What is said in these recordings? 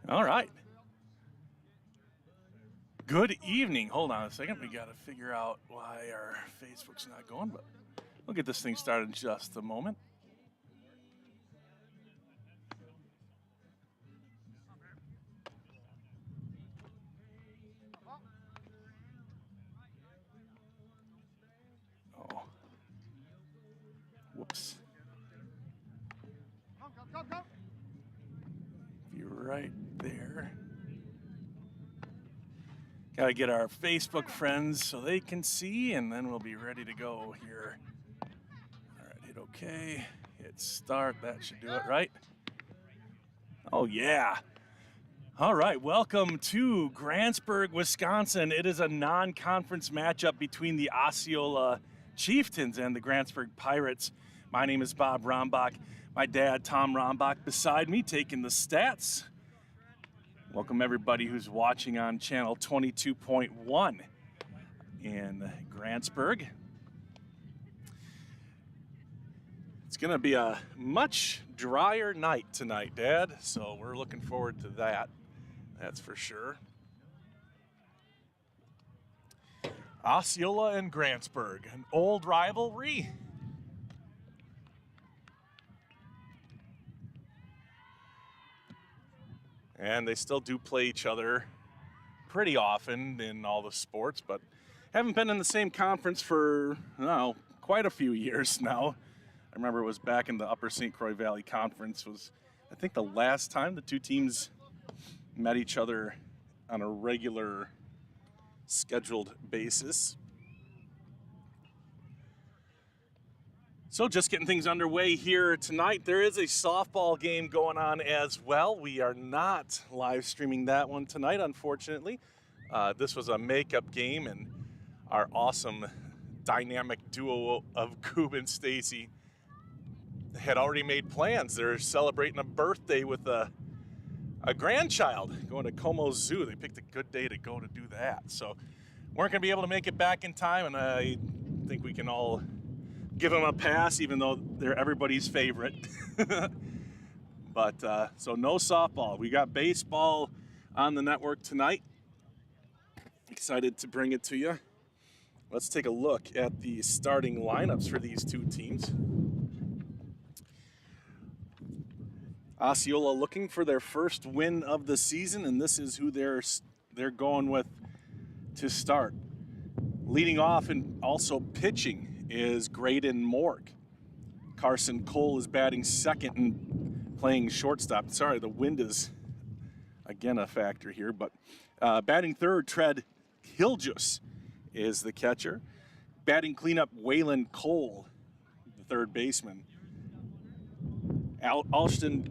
All right. Good evening. Hold on a second. We got to figure out why our Facebook's not going, but we'll get this thing started in just a moment. Oh. Whoops. Be right there. Got to get our Facebook friends so they can see, and then we'll be ready to go here. All right, hit OK. Hit start. That should do it, right? Oh, yeah. All right, welcome to Grantsburg, Wisconsin. It is a non-conference matchup between the Osceola Chieftains and the Grantsburg Pirates. My name is Bob Rombach. My dad, Tom Rombach, beside me taking the stats. Welcome everybody who's watching on channel 22.1 in Grantsburg. It's going to be a much drier night tonight, Dad, so we're looking forward to that. That's for sure. Osceola and Grantsburg, an old rivalry. And they still do play each other pretty often in all the sports, but haven't been in the same conference for, quite a few years now. I remember it was back in the Upper St. Croix Valley Conference was, I think, the last time the two teams met each other on a regular scheduled basis. So just getting things underway here tonight. There is a softball game going on as well. We are not live streaming that one tonight, unfortunately. This was a makeup game, and our awesome dynamic duo of Goob and Stacy had already made plans. They're celebrating a birthday with a grandchild, going to Como Zoo. They picked a good day to go to do that. So weren't going to be able to make it back in time, and I think we can all give them a pass, even though they're everybody's favorite. But so no softball. We got baseball on the network tonight. Excited to bring it to you. Let's take a look at the starting lineups for these two teams. Osceola looking for their first win of the season, and this is who they're going with to start. Leading off and also pitching is Graydon Mork. Carson Cole is batting second and playing shortstop. Sorry, the wind is again a factor here, but batting third, Tread Hiljus is the catcher. Batting cleanup, Waylon Cole, the third baseman. Ashton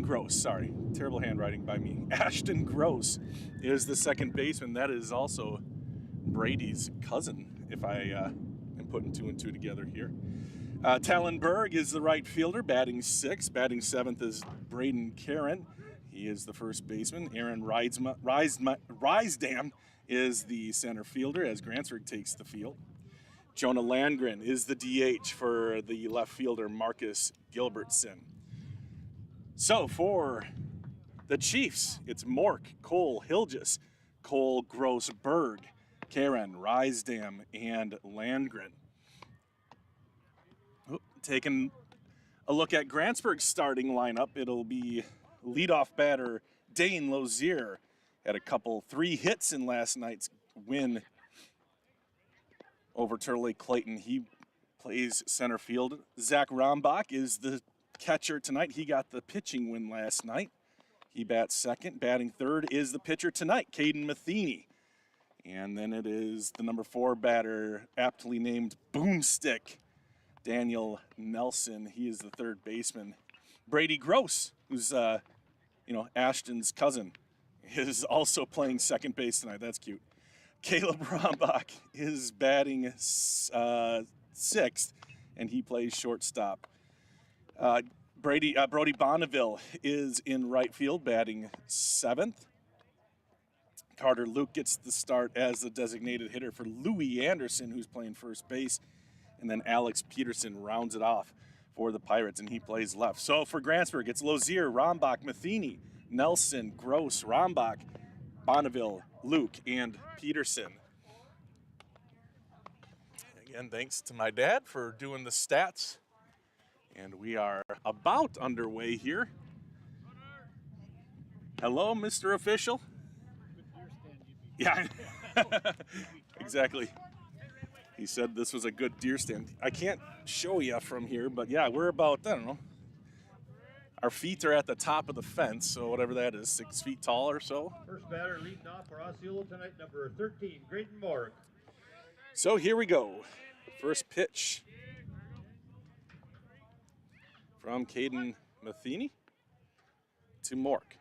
Gross, sorry, terrible handwriting by me. Ashton Gross is the second baseman. That is also Brady's cousin, if I am putting two and two together here. Talon Berg is the right fielder, batting sixth. Batting seventh is Braden Karen. He is the first baseman. Aaron Rysdam is the center fielder as Grantsburg takes the field. Jonah Landgren is the DH for the left fielder, Marcus Gilbertson. So for the Chiefs, it's Mork, Cole, Hiljus, Cole, Gross, Berg, Karen, Rysdam, and Landgren. Taking a look at Grantsburg's starting lineup, it'll be leadoff batter Dane Lozier. Had three hits in last night's win over Turtle Lake Clayton. He plays center field. Zach Rombach is the catcher tonight. He got the pitching win last night. He bats second. Batting third is the pitcher tonight, Caden Matheny. And then it is the number 4 batter, aptly named Boomstick, Daniel Nelson. He is the third baseman. Brady Gross, who's Ashton's cousin, is also playing second base tonight. That's cute. Caleb Rombach is batting sixth, and he plays shortstop. Brody Bonneville is in right field, batting seventh. Carter Luke gets the start as the designated hitter for Louis Anderson, who's playing first base. And then Alex Peterson rounds it off for the Pirates, and he plays left. So for Grantsburg, it's Lozier, Rombach, Matheny, Nelson, Gross, Rombach, Bonneville, Luke, and Peterson. Again, thanks to my dad for doing the stats. And we are about underway here. Hello, Mr. Official. Yeah, exactly. He said this was a good deer stand. I can't show you from here, but yeah, we're about, I don't know, our feet are at the top of the fence, so whatever that is, 6 feet tall or so. First batter leading off for Osceola tonight, number 13, Grantsburg. So here we go. First pitch from Caden Matheny to Mork.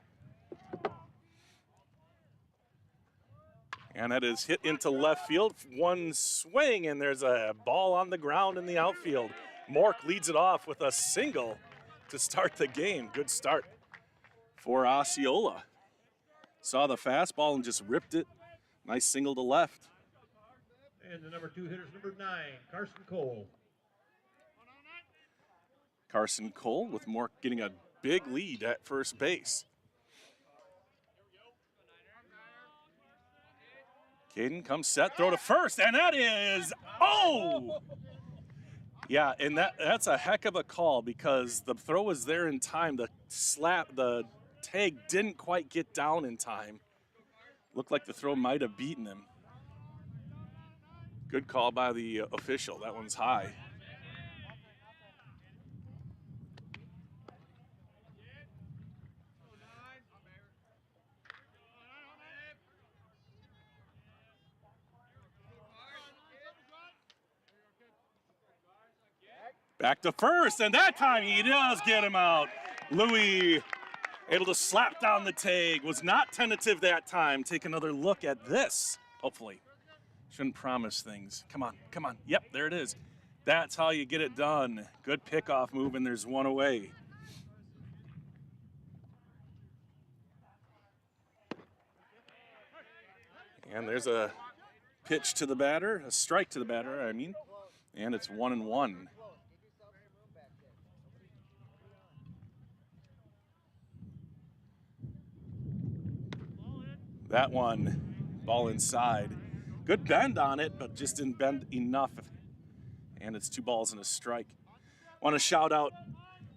And that is hit into left field. One swing, and there's a ball on the ground in the outfield. Mork leads it off with a single to start the game. Good start for Osceola. Saw the fastball and just ripped it. Nice single to left. And the number 2 hitter is number 9, Carson Cole. Carson Cole with Mork getting a big lead at first base. Caden comes set, throw to first, and that is, oh! Yeah, and that's a heck of a call because the throw was there in time. The tag didn't quite get down in time. Looked like the throw might have beaten him. Good call by the official. That one's high. Back to first, and that time he does get him out. Louis able to slap down the tag. Was not tentative that time. Take another look at this, hopefully. Shouldn't promise things. Come on, come on. Yep, there it is. That's how you get it done. Good pickoff move, and there's one away. And there's a pitch to the batter, a strike to the batter, I mean, and it's 1-1. That one, ball inside. Good bend on it, but just didn't bend enough. And it's 2 balls and a strike. Want to shout out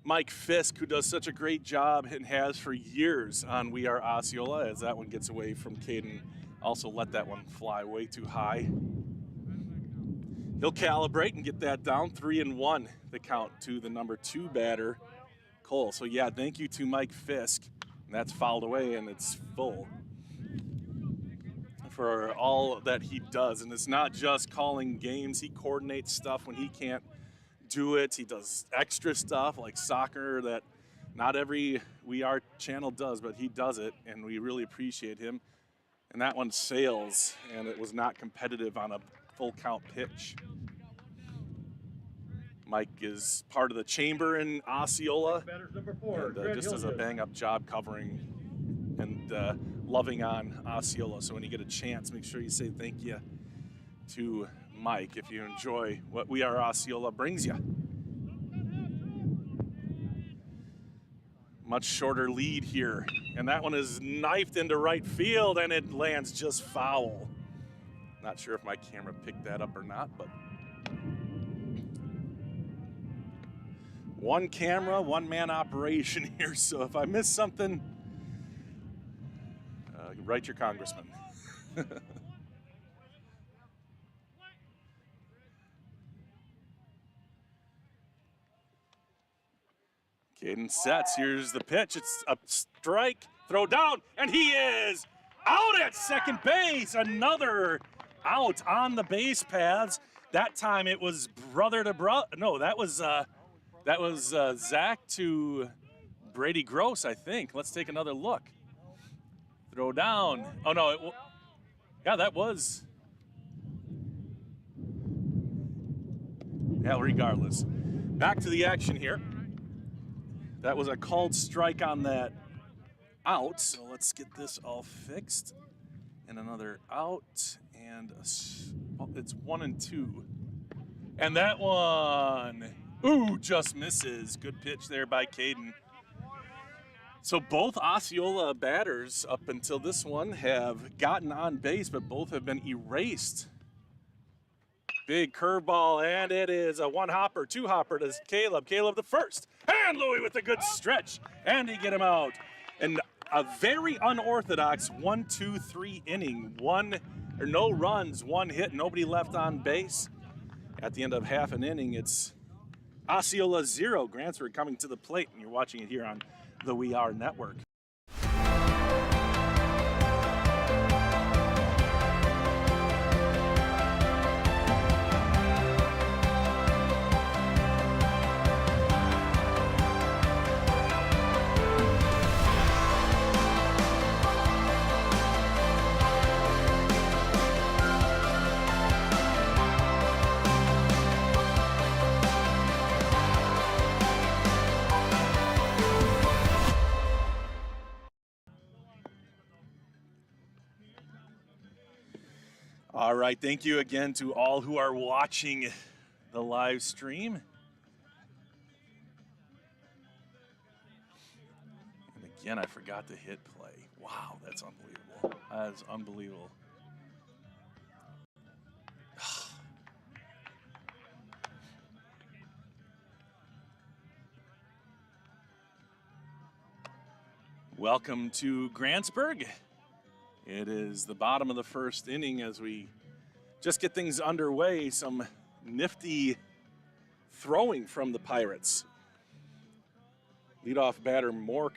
Mike Fisk, who does such a great job and has for years on We Are Osceola, as that one gets away from Caden. Also let that one fly way too high. He'll calibrate and get that down. 3-1, the count to the number 2 batter, Cole. So yeah, thank you to Mike Fisk. And that's fouled away, and it's full. For all that he does, and it's not just calling games. He coordinates stuff when he can't do it. He does extra stuff like soccer that not every We Are channel does, but he does it, and we really appreciate him. And that one sails, and it was not competitive on a full count pitch. Mike is part of the chamber in Osceola, and just does a bang-up job covering and loving on Osceola. So when you get a chance, make sure you say thank you to Mike if you enjoy what We Are Osceola brings you. Much shorter lead here, and that one is knifed into right field, and it lands just foul. Not sure if my camera picked that up or not, but one camera, one man operation here. So if I miss something, write your congressman. Caden sets. Here's the pitch. It's a strike. Throw down, and he is out at second base. Another out on the base paths. That time it was brother to brother. No, that was Zach to Brady Gross, I think. Let's take another look. Throw down. Oh, no. Yeah, that was. Yeah, regardless. Back to the action here. That was a called strike on that out. So let's get this all fixed. And another out. And it's 1-2. And that one, ooh, just misses. Good pitch there by Caden. So both Osceola batters up until this one have gotten on base, but both have been erased. Big curveball, and it is a one-hopper, two-hopper to Caleb. Caleb the first, and Louis with a good stretch, and he get him out. And a very unorthodox 1-2-3 inning. No runs, one hit, nobody left on base. At the end of half an inning, it's Osceola 0, Grantsburg coming to the plate, and you're watching it here on the We Are Network. All right, thank you again to all who are watching the live stream. And again, I forgot to hit play. Wow, that's unbelievable. That is unbelievable. Welcome to Grantsburg. It is the bottom of the first inning as we just get things underway. Some nifty throwing from the Pirates. Leadoff batter Mork,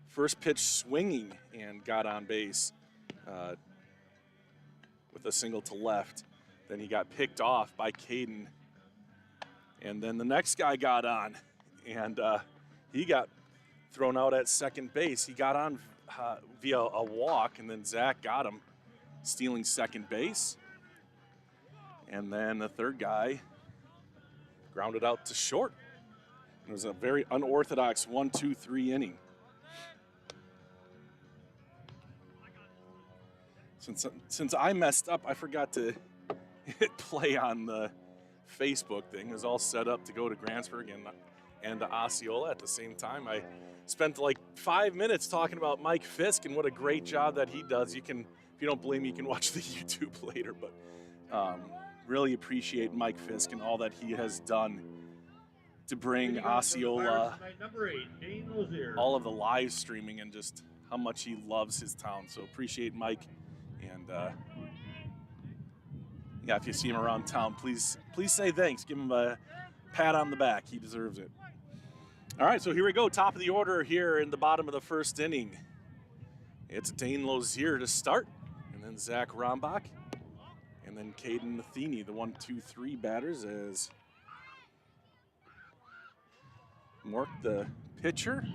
first pitch swinging and got on base with a single to left. Then he got picked off by Caden. And then the next guy got on, and he got thrown out at second base. He got on via a walk, and then Zach got him, stealing second base. And then the third guy grounded out to short. It was a very unorthodox 1-2-3 inning. Since I messed up, I forgot to hit play on the Facebook thing. It was all set up to go to Grantsburg and to Osceola at the same time. I spent like 5 minutes talking about Mike Fisk and what a great job that he does. You can, if you don't believe me, you can watch the YouTube later, but really appreciate Mike Fisk and all that he has done to bring Osceola all of the live streaming and just how much he loves his town. So appreciate Mike, and yeah, if you see him around town, please say thanks. Give him a pat on the back. He deserves it. All right, so here we go. Top of the order here in the bottom of the first inning. It's Dane Lozier to start, and then Zach Rombach, and then Caden Matheny, the 1-2-3 batters, as Mork, the pitcher,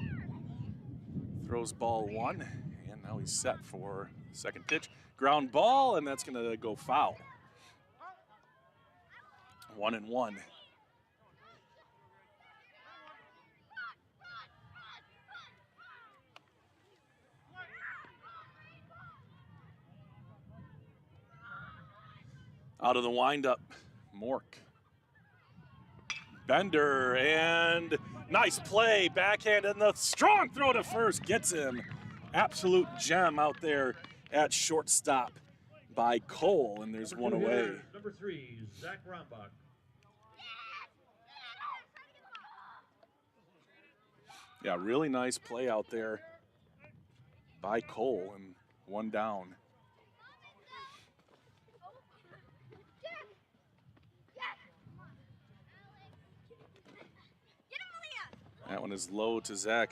throws ball one, and now he's set for second pitch. Ground ball, and that's going to go foul. 1-1. Out of the windup, Mork. Bender, and nice play, backhand, and the strong throw to first gets him. Absolute gem out there at shortstop by Cole, and there's one away. Number 3, Zach Rombach. Yeah, really nice play out there by Cole, and one down. That one is low to Zach.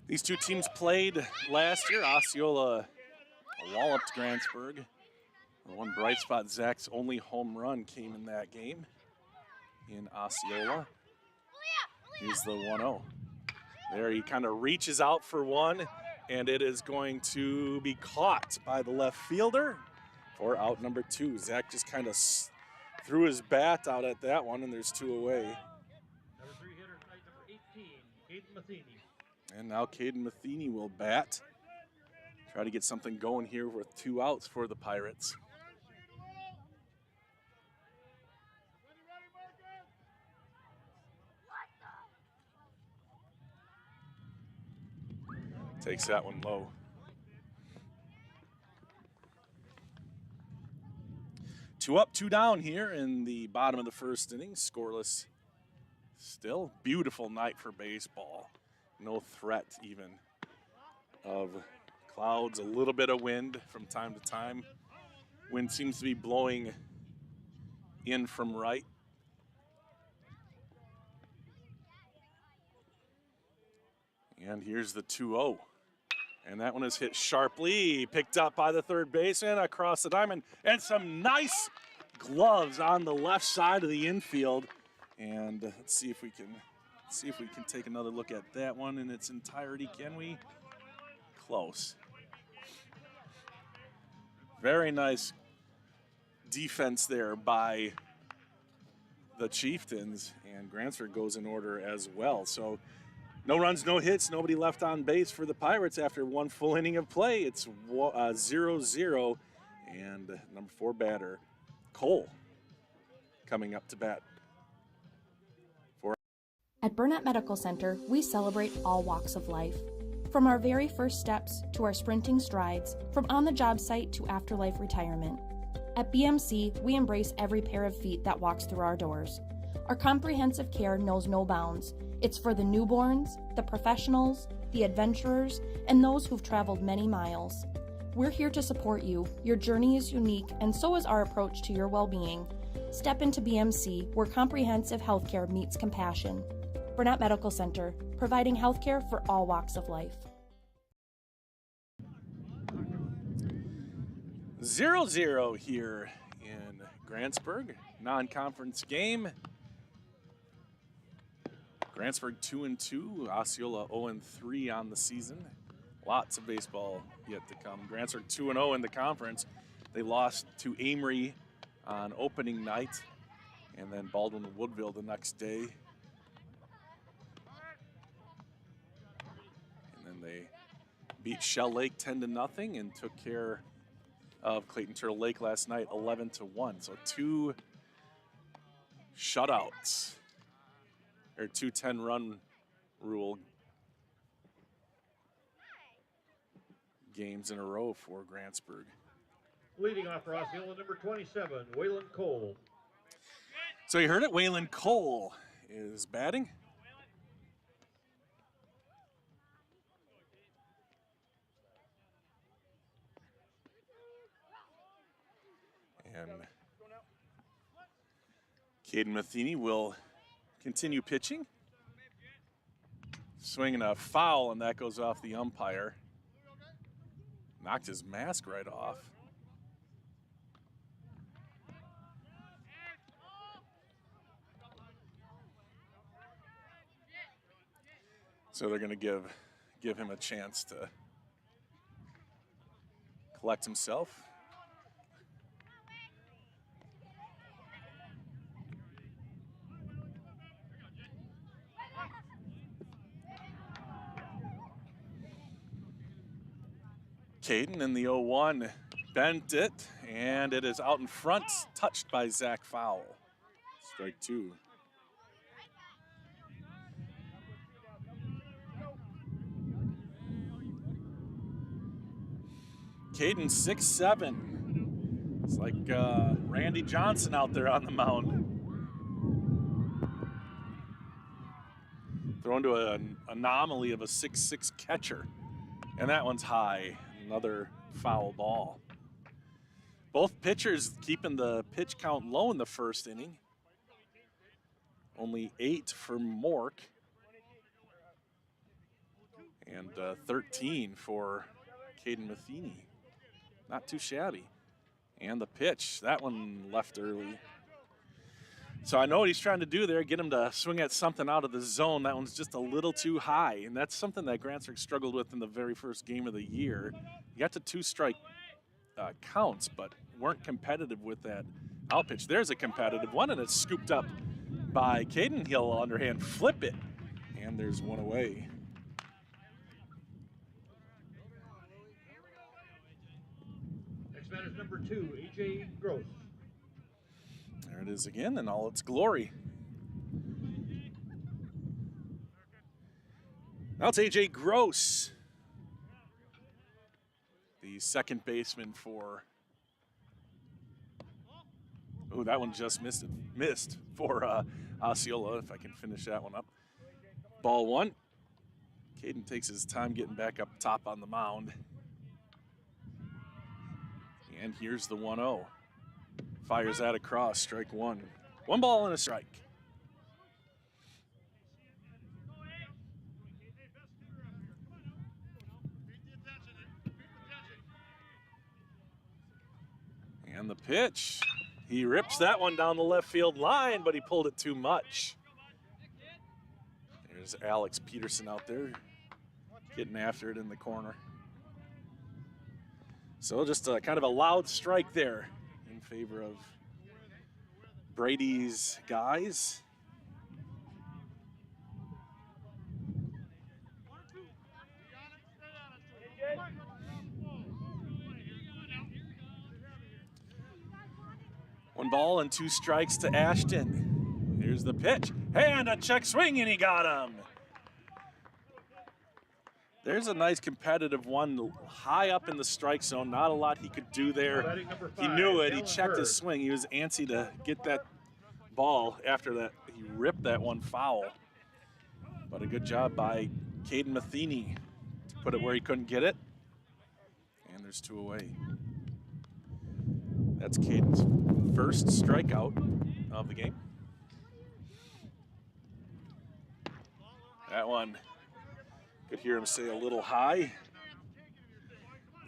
These two teams played last year. Osceola walloped Grantsburg. The one bright spot, Zach's only home run came in that game in Osceola. Here's the 1-0. There he kind of reaches out for one, and it is going to be caught by the left fielder for out number 2. Zach just kind of threw his bat out at that one, and there's 2 away. Number 3 hitter tonight, number 18, Caden Matheny. And now Caden Matheny will bat. Try to get something going here with 2 outs for the Pirates. Takes that one low. Two up, two down here in the bottom of the first inning. Scoreless still. Beautiful night for baseball. No threat even of clouds, a little bit of wind from time to time. Wind seems to be blowing in from right. And here's the 2-0. And that one is hit sharply, picked up by the third baseman across the diamond, and some nice gloves on the left side of the infield. And let's see if we can take another look at that one in its entirety. Can we? Close. Very nice defense there by the Chieftains, and Grantsburg goes in order as well. So no runs, no hits, nobody left on base for the Pirates after one full inning of play. It's 0-0, and number 4 batter, Cole, coming up to bat. At Burnett Medical Center, we celebrate all walks of life. From our very first steps to our sprinting strides, from on-the-job site to afterlife retirement. At BMC, we embrace every pair of feet that walks through our doors. Our comprehensive care knows no bounds. It's for the newborns, the professionals, the adventurers, and those who've traveled many miles. We're here to support you. Your journey is unique, and so is our approach to your well-being. Step into BMC, where comprehensive healthcare meets compassion. Burnett Medical Center, providing healthcare for all walks of life. 0-0 here in Grantsburg, non-conference game. Grantsburg 2-2, Osceola 0-3 on the season. Lots of baseball yet to come. Grantsburg 2-0 in the conference. They lost to Amory on opening night, and then Baldwin and Woodville the next day. And then they beat Shell Lake 10-0 and took care of Clayton Turtle Lake last night 11-1. So 2 shutouts, or 2 10-run rule games in a row for Grantsburg. Leading off for Osceola, number 27, Waylon Cole. So you heard it, Waylon Cole is batting. And Caden Matheny will continue pitching. Swinging a foul, and that goes off the umpire. Knocked his mask right off. So they're going to give him a chance to collect himself. Caden in the 0-1 bent it, and it is out in front, touched by Zach Fowl. Strike 2. Caden 6'7". It's like Randy Johnson out there on the mound. Thrown to an anomaly of a 6'6" catcher. And that one's high. Another foul ball. Both pitchers keeping the pitch count low in the first inning. Only 8 for Mork. And 13 for Caden Matheny. Not too shabby. And the pitch, that one left early. So I know what he's trying to do there, get him to swing at something out of the zone. That one's just a little too high, and that's something that Grantsburg struggled with in the very first game of the year. You got to 2-strike counts, but weren't competitive with that out pitch. There's a competitive one, and it's scooped up by Caden. He'll underhand flip it, and there's one away. Next man is number 2, A.J. Gross. There it is again in all its glory. Now it's A.J. Gross second baseman for, oh, that one just missed for Osceola, if I can finish that one up. Ball one. Caden takes his time getting back up top on the mound. And here's the 1-0. Fires that across, strike one. 1 ball and a strike. And the pitch. He rips that one down the left field line, but he pulled it too much. There's Alex Peterson out there getting after it in the corner. So just a kind of a loud strike there in favor of Brady's guys. One ball and 2 strikes to Ashton. Here's the pitch. And a check swing, and he got him. There's a nice competitive one high up in the strike zone. Not a lot he could do there. He knew it. He checked his swing. He was antsy to get that ball after that. He ripped that one foul. But a good job by Caden Matheny to put it where he couldn't get it. And there's 2 away. That's Caden's first strikeout of the game. That one, could hear him say a little high.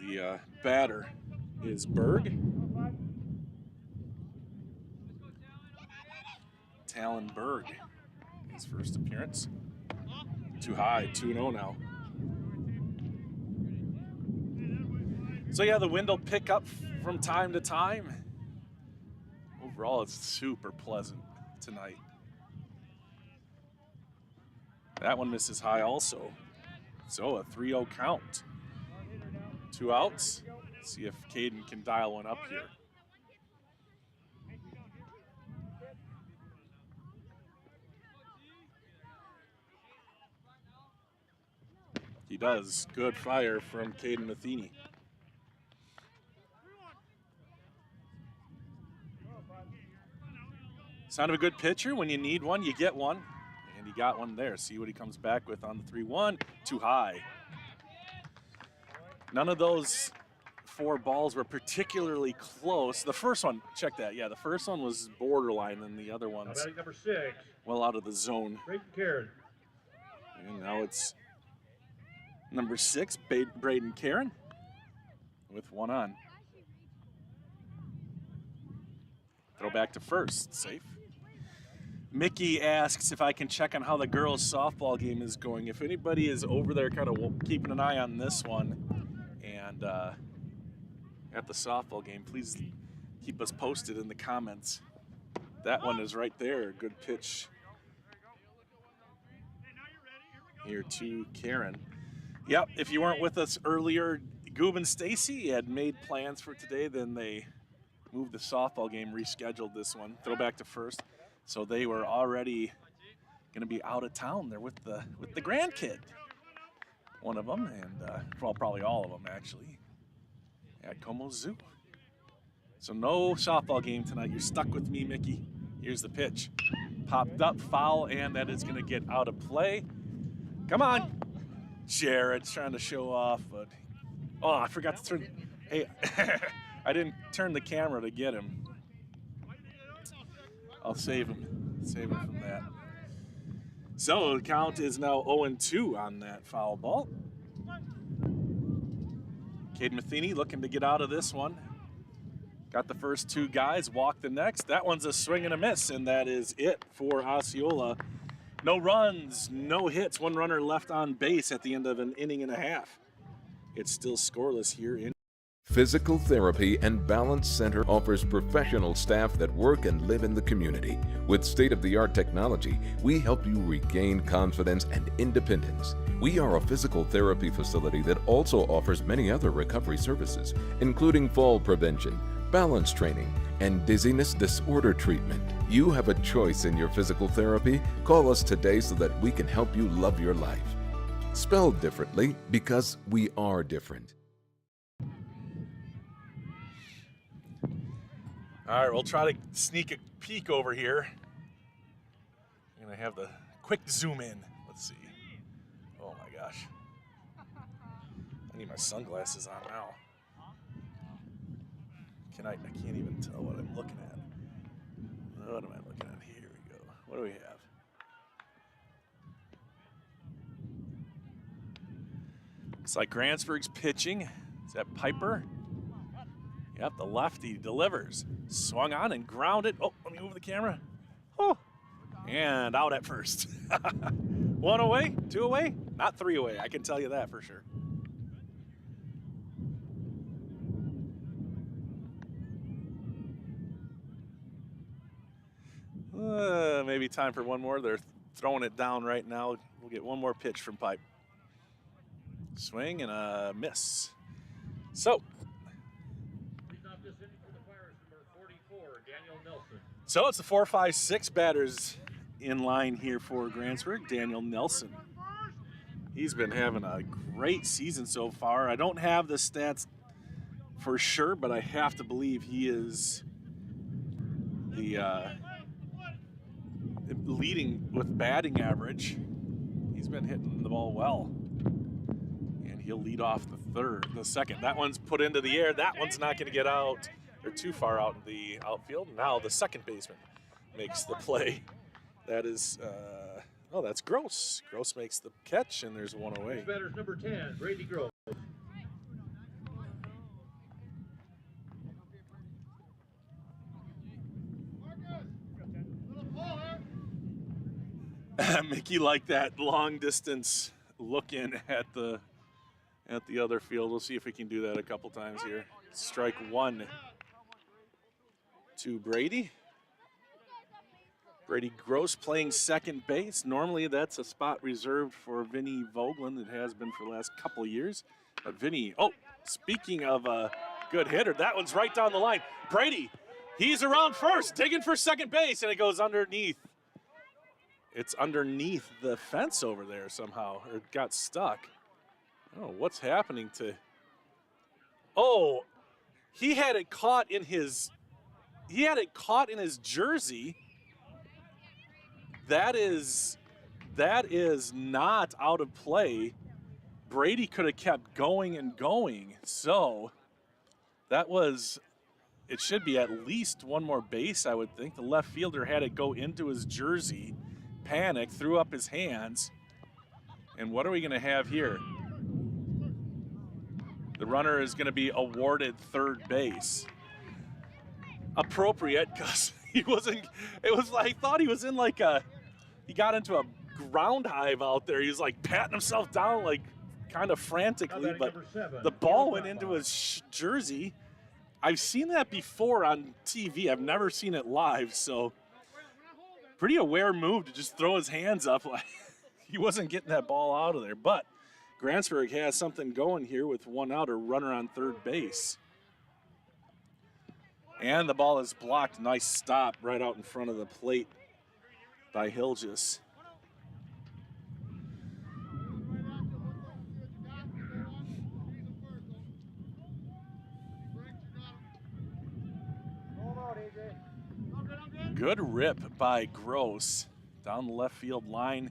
The batter is Berg. Talon Berg, his first appearance. Too high, 2-0 now. So yeah, the wind will pick up from time to time. Overall, it's super pleasant tonight. That one misses high also. So a 3-0 count. 2 outs. See if Caden can dial one up here. He does. Good fire from Caden Matheny. Sound of a good pitcher. When you need one, you get one. And he got one there. See what he comes back with on the 3-1. Too high. None of those 4 balls were particularly close. The first one, check that. Yeah, the first one was borderline, and the other one's number 6. Well out of the zone. Karen. And now it's number 6, Braden Karen, with 1 on. Throw back to first, safe. Mickey asks if I can check on how the girls' softball game is going. If anybody is over there kind of keeping an eye on this one and at the softball game, please keep us posted in the comments. That one is right there. Good pitch here to Karen. Yep, if you weren't with us earlier, Goob and Stacy had made plans for today. Then they moved the softball game, rescheduled this one. Throw back to first. So they were already going to be out of town. They're with the grandkid, one of them, and well, probably all of them actually, at Como Zoo. So no softball game tonight. You're stuck with me, Mickey. Here's the pitch. Popped up, foul, and that is going to get out of play. Come on. Jared's trying to show off, but oh, I forgot to turn. Hey, I didn't turn the camera to get him. I'll save him from that. So the count is now 0-2 on that foul ball. Caden Matheny looking to get out of this one. Got the first 2 guys, walked the next. That one's a swing and a miss, and that is it for Osceola. No runs, no hits, 1 runner left on base at the end of an inning and a half. It's still scoreless here in Physical Therapy and Balance Center offers professional staff that work and live in the community. With state-of-the-art technology, we help you regain confidence and independence. We are a physical therapy facility that also offers many other recovery services, including fall prevention, balance training, and dizziness disorder treatment. You have a choice in your physical therapy. Call us today so that we can help you love your life. Spelled differently because we are different. All right, we'll try to sneak a peek over here. I'm gonna have the quick zoom in. Let's see. Oh my gosh. I need my sunglasses on now. I can't even tell what I'm looking at. What am I looking at? Here we go. What do we have? Looks like Grantsburg's pitching. Is that Piper? Yep, the lefty delivers. Swung on and grounded. Oh, let me move the camera. Oh, and out at first. 1 away, 2 away, not 3 away. I can tell you that for sure. Maybe time for one more. They're throwing it down right now. We'll get one more pitch from Pipe. Swing and a miss. So it's the 4, 5, 6 batters in line here for Grantsburg. Daniel Nelson. He's been having a great season so far. I don't have the stats for sure, but I have to believe he is the leading with batting average. He's been hitting the ball well. And he'll lead off the second. That one's put into the air. That one's not going to get out. They're too far out in the outfield. Now the second baseman makes the play. That is, that's Gross. Gross makes the catch, and there's 1 away. Batter's number 10, Brady Gross. Mickey liked that long distance look in at the other field. We'll see if we can do that a couple times here. Strike 1 to Brady. Brady Gross playing second base. Normally that's a spot reserved for Vinny Vogelin. It has been for the last couple of years. But Vinny, speaking of a good hitter, that one's right down the line. Brady, he's around first, digging for second base, and it goes underneath. It's underneath the fence over there somehow, or it got stuck. Oh, what's happening to... Oh, he had it caught in his jersey. That is not out of play. Brady could have kept going and going. So it should be at least one more base, I would think. The left fielder had it go into his jersey, panicked, threw up his hands. And what are we gonna have here? The runner is gonna be awarded third base. Appropriate, because he wasn't, it was like, I thought he was in like he got into a ground hive out there. He was like patting himself down like kind of frantically, but the ball went into his jersey. I've seen that before on TV. I've never seen it live, so pretty aware move to just throw his hands up. Like he wasn't getting that ball out of there, but Grantsburg has something going here with 1 out, a runner on third base. And the ball is blocked. Nice stop right out in front of the plate by Hilgis. Good rip by Gross down the left field line.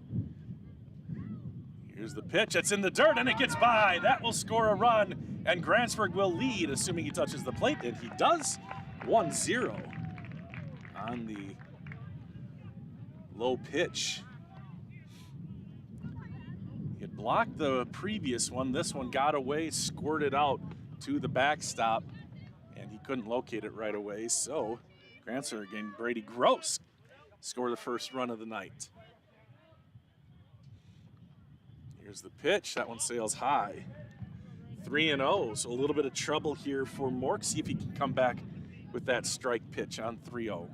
Here's the pitch. It's in the dirt, and it gets by. That will score a run, and Grantsburg will lead, assuming he touches the plate, and he does. 1-0 on the low pitch. He had blocked the previous one. This one got away, squirted out to the backstop, and he couldn't locate it right away. So Grantsburg and Brady Gross score the first run of the night. Here's the pitch. That one sails high. 3-0, so a little bit of trouble here for Mork. See if he can come back with that strike pitch on 3-0.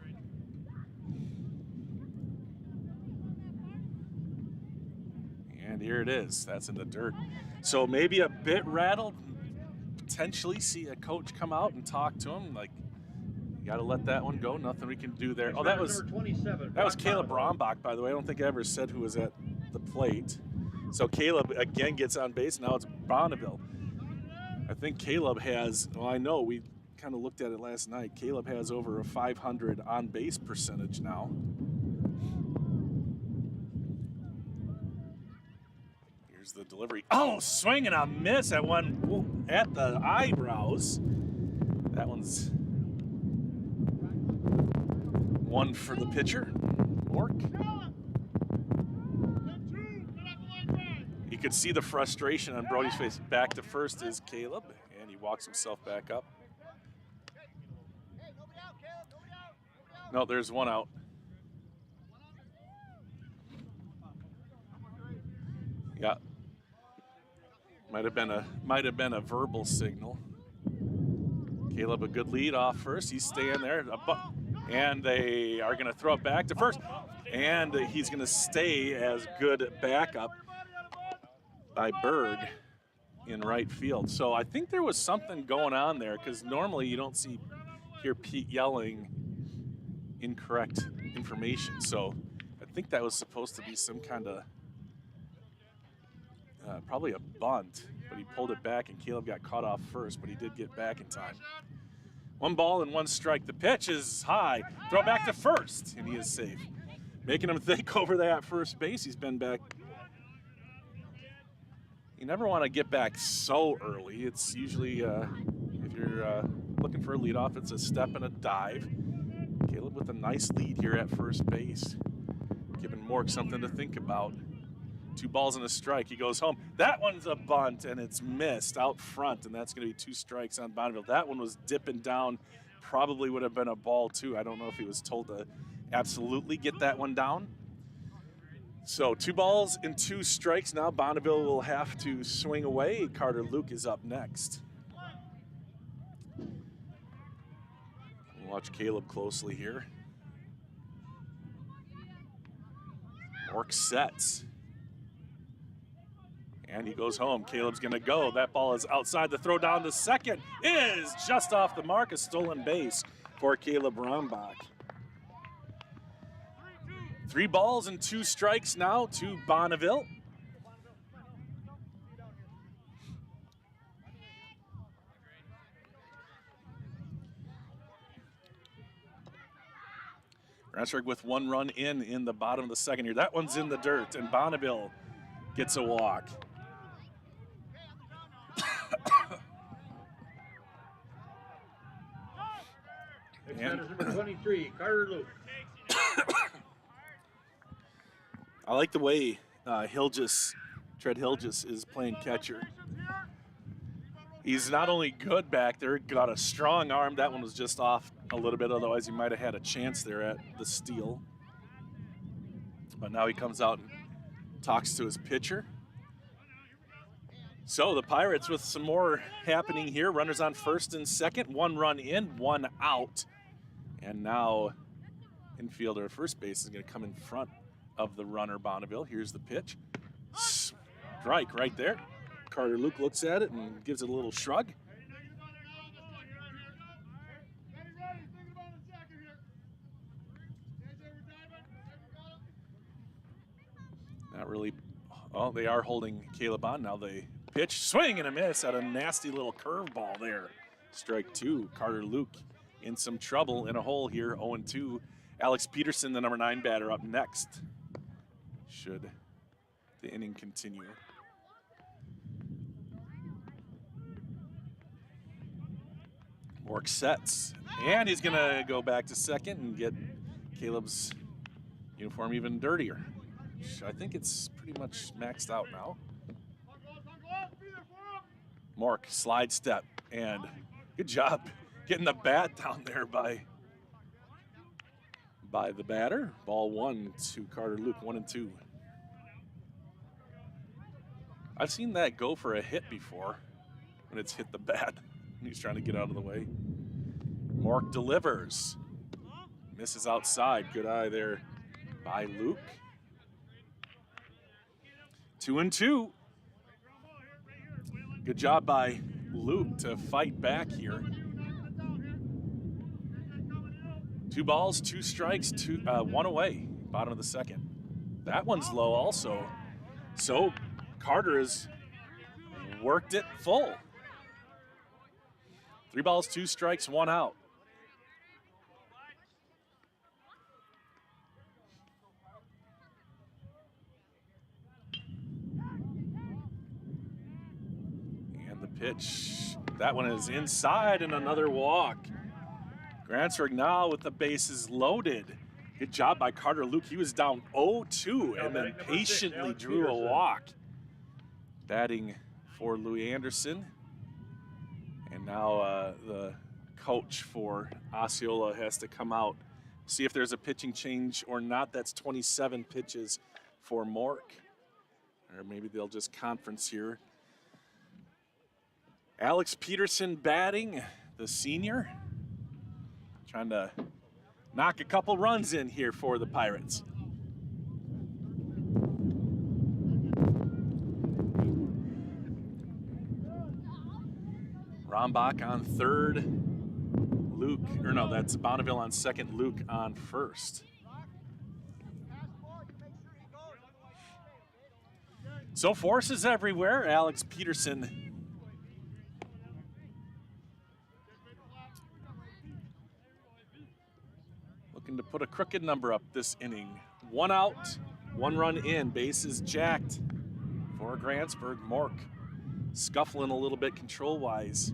And here it is. That's in the dirt. So maybe a bit rattled. Potentially see a coach come out and talk to him. Like, you got to let that one go. Nothing we can do there. Oh, that was Caleb Brombach, by the way. I don't think I ever said who was at the plate. So Caleb again gets on base. Now it's Bonneville. I think Caleb has, well, I know kind of looked at it last night. Caleb has over a 500 on-base percentage now. Here's the delivery. Oh, swing and a miss at one at the eyebrows. That one's one for the pitcher, Mork. You could see the frustration on Brody's face. Back to first is Caleb, and he walks himself back up. No, there's one out. Yeah. Might have been a verbal signal. Caleb, a good lead off first. He's staying there. And they are going to throw it back to first. And he's going to stay as good backup by Berg in right field. So I think there was something going on there, because normally you don't hear Pete yelling incorrect information. So I think that was supposed to be some kind of probably a bunt, but he pulled it back and Caleb got caught off first, but he did get back in time. 1 ball and 1 strike. The pitch is high. Throw back to first, and he is safe. Making him think over that first base. He's been back. You never want to get back so early. It's usually, if you're looking for a leadoff, it's a step and a dive. Caleb with a nice lead here at first base, giving Mork something to think about. 2 balls and a strike. He goes home. That one's a bunt, and it's missed out front, and that's going to be 2 strikes on Bonneville. That one was dipping down. Probably would have been a ball, too. I don't know if he was told to absolutely get that one down. So 2 balls and 2 strikes. Now Bonneville will have to swing away. Carter Luke is up next. Watch Caleb closely here. Mork sets. And he goes home. Caleb's going to go. That ball is outside. The throw down to second is just off the mark. A stolen base for Caleb Rombach. 3 balls and 2 strikes now to Bonneville. Grantsburg with 1 run in the bottom of the second here. That one's in the dirt, and Bonneville gets a walk. And number 23, Carter Luke. I like the way Tread Hilgess is playing catcher. He's not only good back there, got a strong arm. That one was just off a little bit, otherwise he might have had a chance there at the steal. But now he comes out and talks to his pitcher. So the Pirates with some more happening here. Runners on first and second. 1 run in, 1 out. And now infielder at first base is going to come in front of the runner, Bonneville. Here's the pitch. Strike right there. Carter Luke looks at it and gives it a little shrug. Not really. Oh, they are holding Caleb on now. They pitch, swing and a miss at a nasty little curveball there. Strike 2. Carter Luke in some trouble in a hole here. 0-2. Alex Peterson, the number 9 batter, up next. Should the inning continue. Mork sets, and he's gonna go back to second and get Caleb's uniform even dirtier. I think it's pretty much maxed out now. Mork, slide step, and good job getting the bat down there by the batter. Ball 1 to Carter Luke, 1-2. I've seen that go for a hit before when it's hit the bat. He's trying to get out of the way. Mork delivers. Misses outside. Good eye there by Luke. 2-2. Good job by Luke to fight back here. 2 balls, 2 strikes, 1 away. Bottom of the second. That one's low also. So Carter has worked it full. 3 balls, 2 strikes, 1 out. And the pitch, that one is inside and another walk. Grantsburg now with the bases loaded. Good job by Carter Luke. He was down 0-2 and then patiently drew a walk. Batting for Louis Anderson. And now the coach for Osceola has to come out, see if there's a pitching change or not. That's 27 pitches for Mork. Or maybe they'll just conference here. Alex Peterson batting, the senior. Trying to knock a couple runs in here for the Pirates. Rombach on third. Luke, or no, that's Bonneville on second, Luke on first. So forces everywhere. Alex Peterson looking to put a crooked number up this inning. 1 out, 1 run in, bases jacked for Grantsburg. Mork scuffling a little bit control-wise.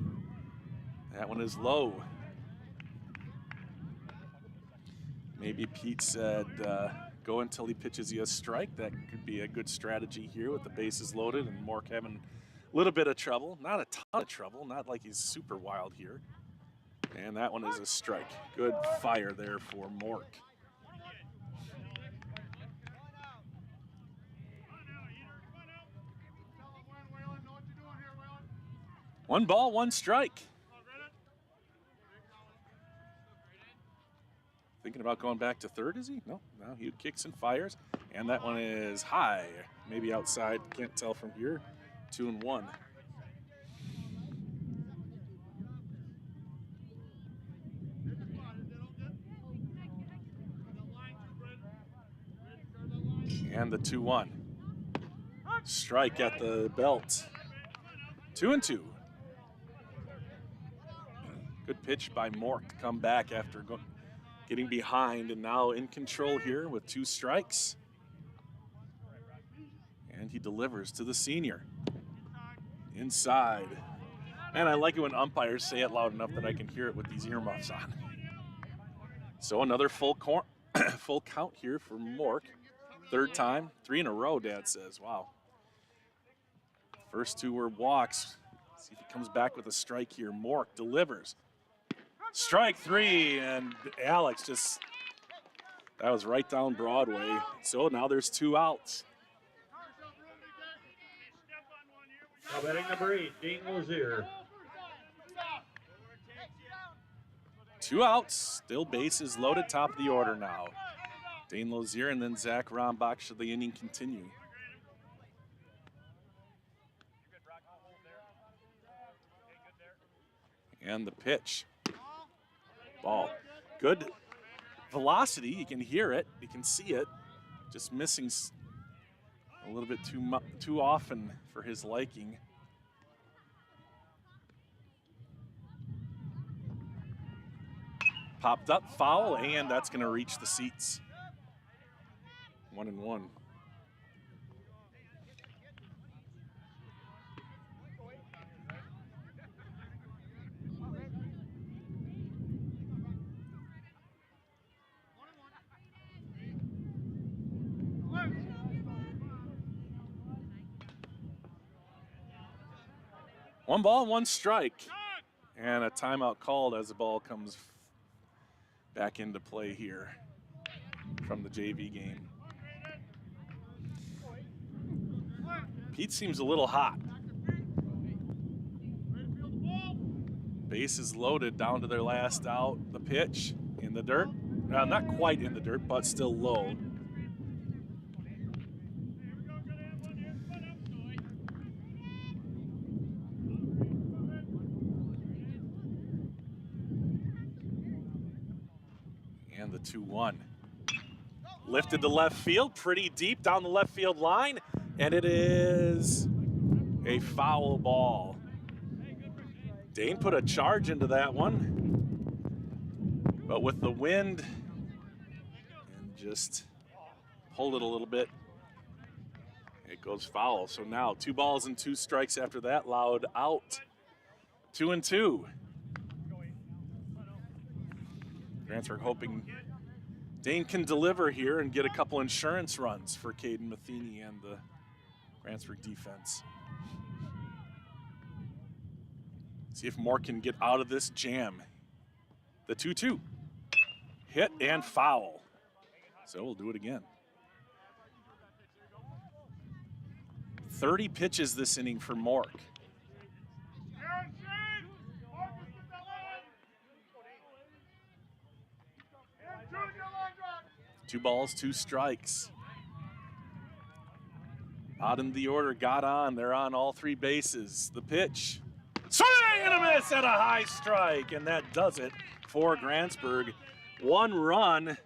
That one is low. Maybe Pete said go until he pitches you a strike. That could be a good strategy here with the bases loaded and Mork having a little bit of trouble. Not a ton of trouble, not like he's super wild here. And that one is a strike. Good fire there for Mork. One ball, 1 strike. Thinking about going back to third, is he? No, he kicks and fires. And that one is high, maybe outside, can't tell from here. 2-1. And the 2-1. Strike at the belt. 2-2. Good pitch by Mork to come back after getting behind and now in control here with 2 strikes. And he delivers to the senior. Inside. And I like it when umpires say it loud enough that I can hear it with these earmuffs on. So another full count here for Mork. 3rd time, 3 in a row, Dad says. Wow. First 2 were walks. See if he comes back with a strike here. Mork delivers. Strike 3, and Alex just, that was right down Broadway. So now there's 2 outs. Now batting number 8, Dean Lozier. 2 outs, still bases loaded, top of the order now. Dane Lozier and then Zach Rombach should the inning continue. And the pitch. Ball. Good velocity, you can hear it, you can see it. Just missing a little bit too often for his liking. Popped up, foul, and that's going to reach the seats. 1-1. One ball, 1 strike, and a timeout called as the ball comes back into play here from the JV game. Pete seems a little hot. Bases loaded, down to their last out. The pitch in the dirt. Not quite in the dirt, but still low. And the 2-1. Lifted to left field, pretty deep down the left field line, and it is a foul ball. Dane put a charge into that one, but with the wind and just pulled it a little bit, it goes foul. So now 2 balls and 2 strikes after that. Loud out. 2-2. Grantsburg hoping Dane can deliver here and get a couple insurance runs for Caden Matheny and the Grantsburg defense. See if Moore can get out of this jam. The 2-2. Hit and foul. So we'll do it again. 30 pitches this inning for Mork. 2 balls, 2 strikes. Bottom of the order got on. They're on all 3 bases. The pitch. Swing and a miss and a high strike. And that does it for Grantsburg. 1 run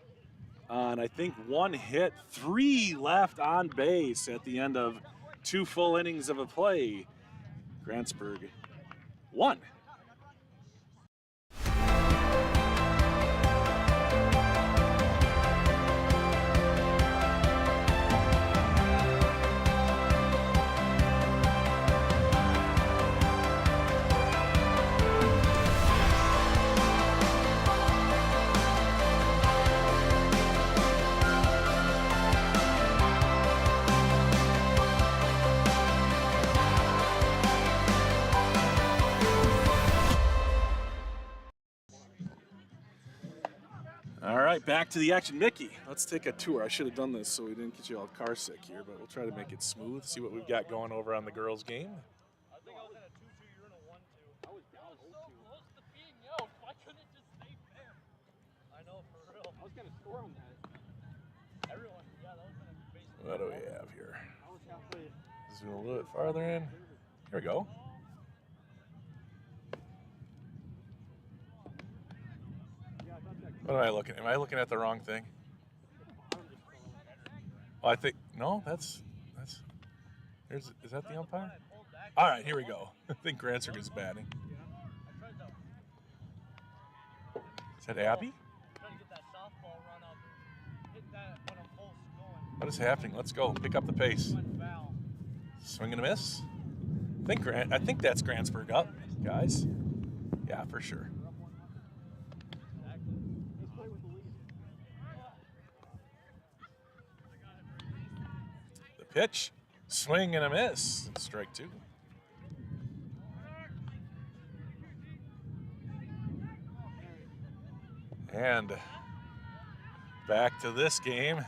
on, I think, 1 hit. 3 left on base at the end of 2 full innings of a play. Grantsburg 1. All right, back to the action. Mickey, let's take a tour. I should have done this so we didn't get you all car sick here, but we'll try to make it smooth, see what we've got going over on the girls' game. I think I was in a 2-2, you're in a 1-2. I was so close to being yoked. Why couldn't it just stay fair? I know, for real. I was going to score on that. Everyone, yeah, that was going to basically. What do we have here? I was halfway. Zoom a little bit farther in. Here we go. What am I looking at? Am I looking at the wrong thing? Oh, I think, no, is that the umpire? All right, here we go. I think Grantsburg is batting. Is that Abby? What is happening? Let's go. Pick up the pace. Swing and a miss. I think that's Grantsburg up, guys. Yeah, for sure. Pitch, swing and a miss. Strike 2. And back to this game.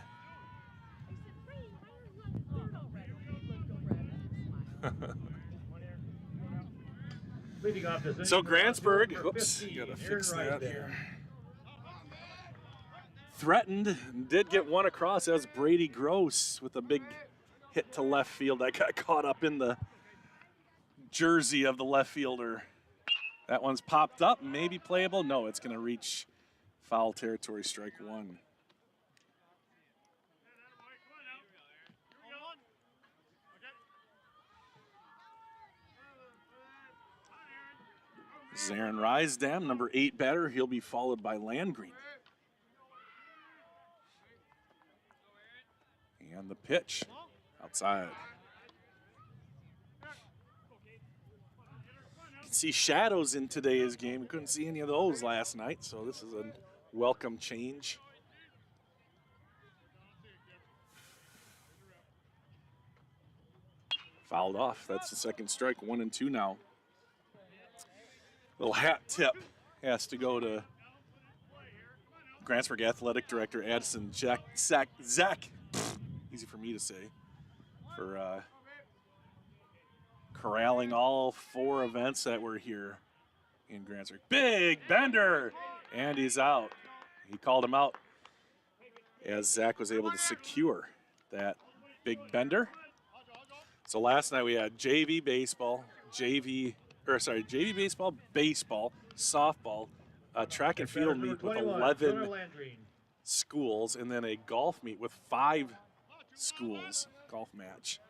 So Grantsburg, oops, gotta fix that here. Threatened, did get one across. That was Brady Gross with a big hit to left field that got caught up in the jersey of the left fielder. That one's popped up, maybe playable. No, it's going to reach foul territory, strike 1. This is Aaron Rysdam, number 8 batter. He'll be followed by Landgreen. And the pitch. Outside. You can see shadows in today's game. We couldn't see any of those last night, so this is a welcome change. Fouled off. That's the second strike. 1-2 now. Little hat tip has to go to Grantsburg Athletic Director Addison Zach. Easy for me to say. For corralling all 4 events that were here in Grantsburg. Big bender, and he's out. He called him out as Zach was able to secure that big bender. So last night we had JV baseball, baseball, softball, a track and field meet with 11 schools, and then a golf meet with 5 schools golf match.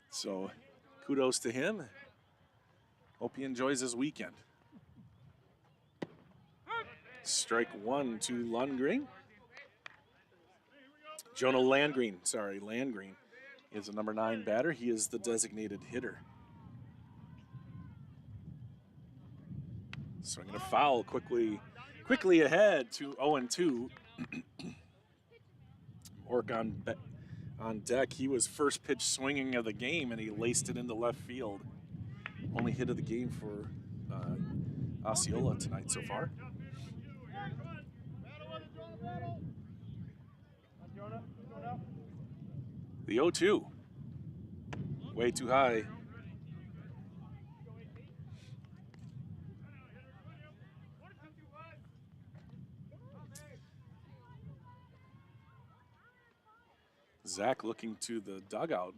So kudos to him. Hope he enjoys his weekend. Strike one to Lundgren. Jonah Landgreen, Landgreen is a number 9 batter. He is the designated hitter. Swinging a foul quickly ahead to 0-2. Mork on deck. He was first pitch swinging of the game, and he laced it into left field. Only hit of the game for Osceola tonight so far. The 0-2. Way too high. Zach looking to the dugout.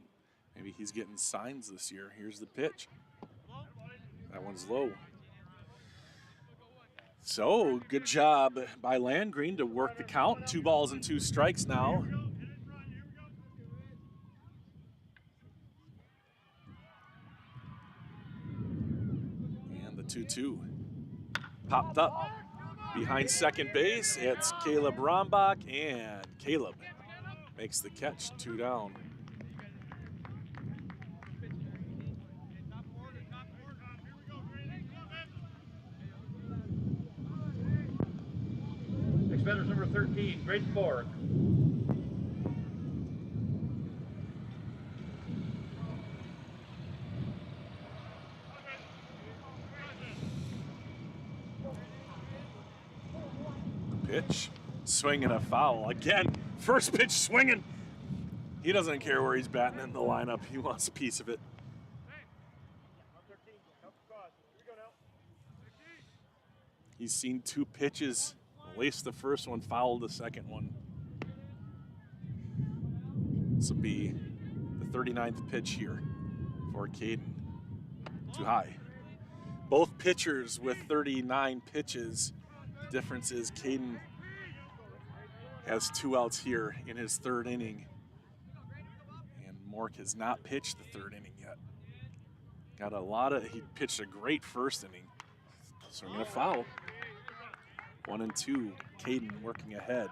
Maybe he's getting signs this year. Here's the pitch. That one's low. So, good job by Landgreen to work the count. 2 balls and 2 strikes now. And the 2-2 popped up behind second base. It's Caleb Rombach, and Caleb makes the catch, 2 down. Next batter's number 13, Grantsburg. Pitch, swinging a foul again. First pitch swinging. He doesn't care where he's batting in the lineup. He wants a piece of it. He's seen 2 pitches. Laced the first one, fouled the second one. This will be the 39th pitch here for Caden. Too high. Both pitchers with 39 pitches. The difference is Caden has 2 outs here in his 3rd inning. And Mork has not pitched the 3rd inning yet. He pitched a great 1st inning. Swinging a foul. 1-2, Caden working ahead.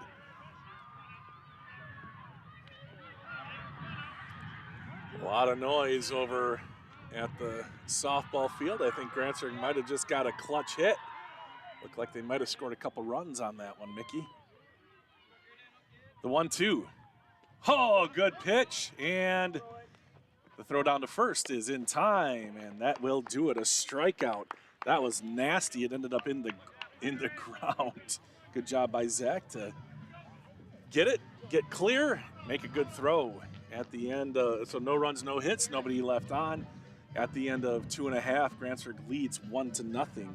A lot of noise over at the softball field. I think Grantsburg might have just got a clutch hit. Looked like they might have scored a couple runs on that one, Mickey. The 1-2. Oh, good pitch. And the throw down to first is in time, and that will do it. A strikeout. That was nasty. It ended up in the ground. Good job by Zach to get clear, make a good throw at the end. So no runs, no hits, nobody left on. At the end of 2.5, Grantsburg leads 1-0.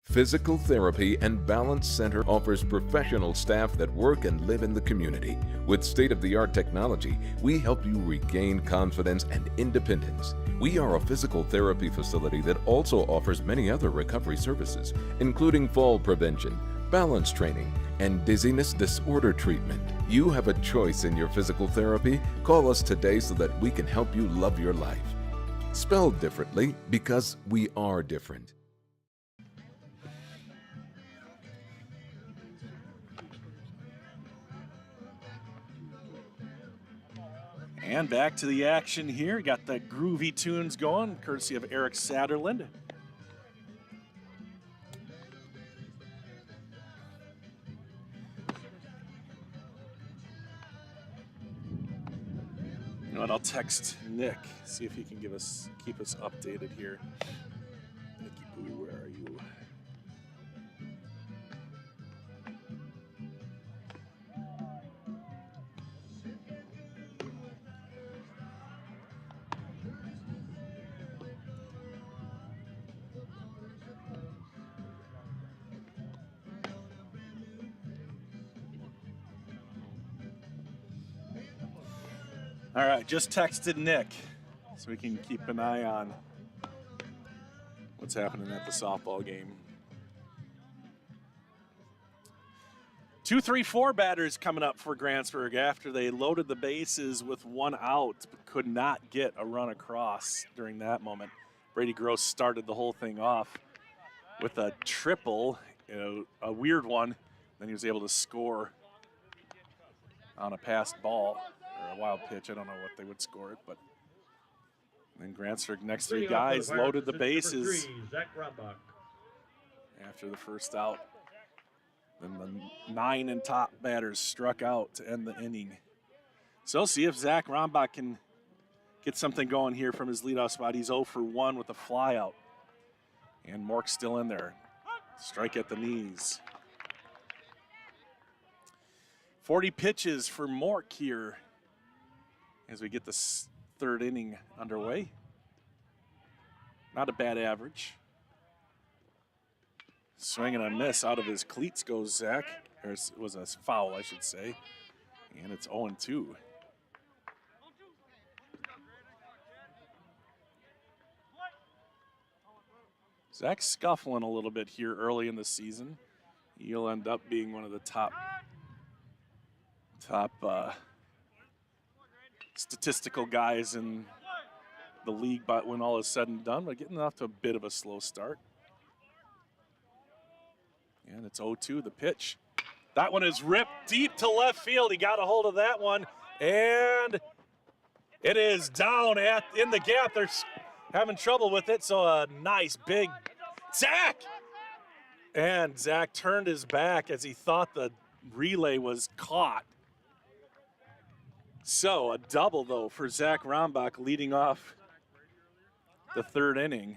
Physical Therapy and Balance Center offers professional staff that work and live in the community. With state-of-the-art technology, we help you regain confidence and independence. We are a physical therapy facility that also offers many other recovery services, including fall prevention, balance training, and dizziness disorder treatment. You have a choice in your physical therapy. Call us today so that we can help you love your life. Spelled differently because we are different. And back to the action here. Got the groovy tunes going, courtesy of Eric Satterland. You know what? I'll text Nick, see if he can keep us updated here. Nicky Boo, where are you? All right, just texted Nick so we can keep an eye on what's happening at the softball game. 2, 3, 4 batters coming up for Grantsburg after they loaded the bases with 1 out, but could not get a run across during that moment. Brady Gross started the whole thing off with a triple, a weird one. Then he was able to score on a passed ball or a wild pitch. I don't know what they would score it, but then Grantsburg, next 3 guys loaded the bases Zach Rombach. after the first out. Then the 9 and top batters struck out to end the inning. So see if Zach Rombach can get something going here from his leadoff spot. He's 0 for 1 with a flyout. And Mork's still in there. Strike at the knees. 40 pitches for Mork here as we get the 3rd inning underway. Not a bad average. Swing and a miss out of his cleats goes Zach. Or it was a foul, I should say. And it's 0-2. Zach's scuffling a little bit here early in the season. He'll end up being one of the top statistical guys in the league, but when all is said and done, but getting off to a bit of a slow start. And it's 0-2, the pitch. That one is ripped deep to left field. He got a hold of that one, and it is down in the gap. They're having trouble with it, so a nice big Zach! And Zach turned his back as he thought the relay was caught. So a double, though, for Zach Rombach leading off the 3rd inning.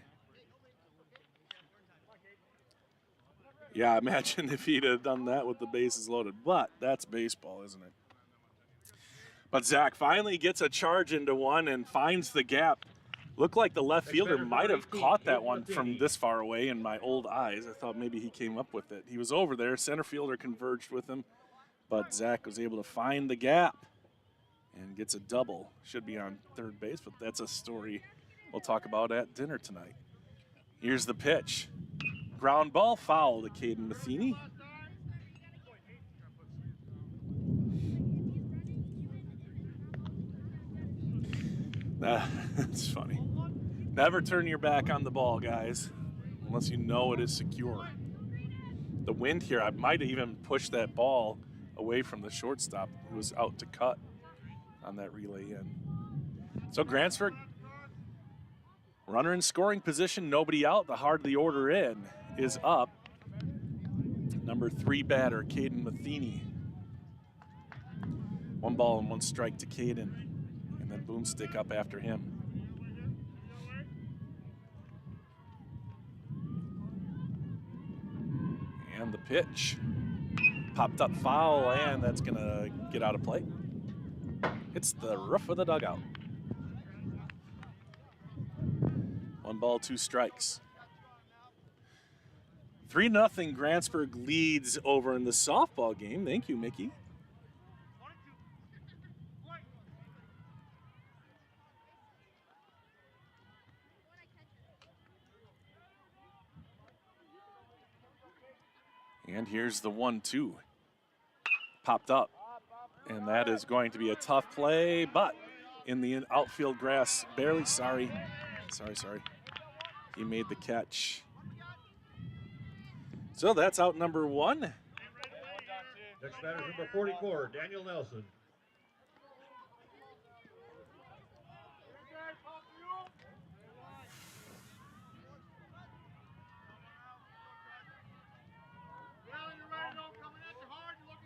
Yeah, imagine if he'd have done that with the bases loaded. But that's baseball, isn't it? But Zach finally gets a charge into one and finds the gap. Looked like the left fielder might have caught that one from this far away in my old eyes. I thought maybe he came up with it. He was over there. Center fielder converged with him. But Zach was able to find the gap and gets a double. Should be on 3rd base, but that's a story we'll talk about at dinner tonight. Here's the pitch. Ground ball, foul to Caden Matheny. That's funny. Never turn your back on the ball, guys, unless you know it is secure. The wind here, I might even push that ball away from the shortstop who was out to cut on that relay in. So Grantsburg, runner in scoring position, nobody out. The hard the order in is up. Number 3 batter, Caden Matheny. 1 ball and 1 strike to Caden. And then Boomstick up after him. And the pitch. Popped up foul, and that's gonna get out of play. Hits the roof of the dugout. 1 ball, 2 strikes. 3-0 Grantsburg leads over in the softball game. Thank you, Mickey. And here's the 1-2. Popped up. And that is going to be a tough play, but in the outfield grass, barely, sorry. He made the catch. So that's out number 1. Next batter is number 44, Daniel Nelson.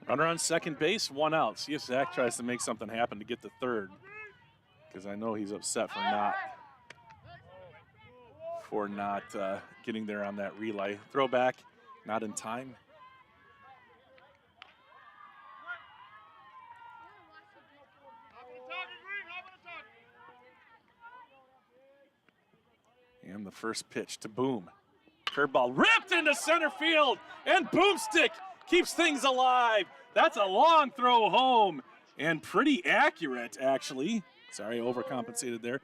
Runner on second base, 1 out. See if Zach tries to make something happen to get to 3rd, because I know he's upset for not getting there on that relay. Throwback, not in time. And the first pitch to Boom. Curveball ripped into center field, and Boomstick keeps things alive. That's a long throw home and pretty accurate, actually. Sorry, overcompensated there.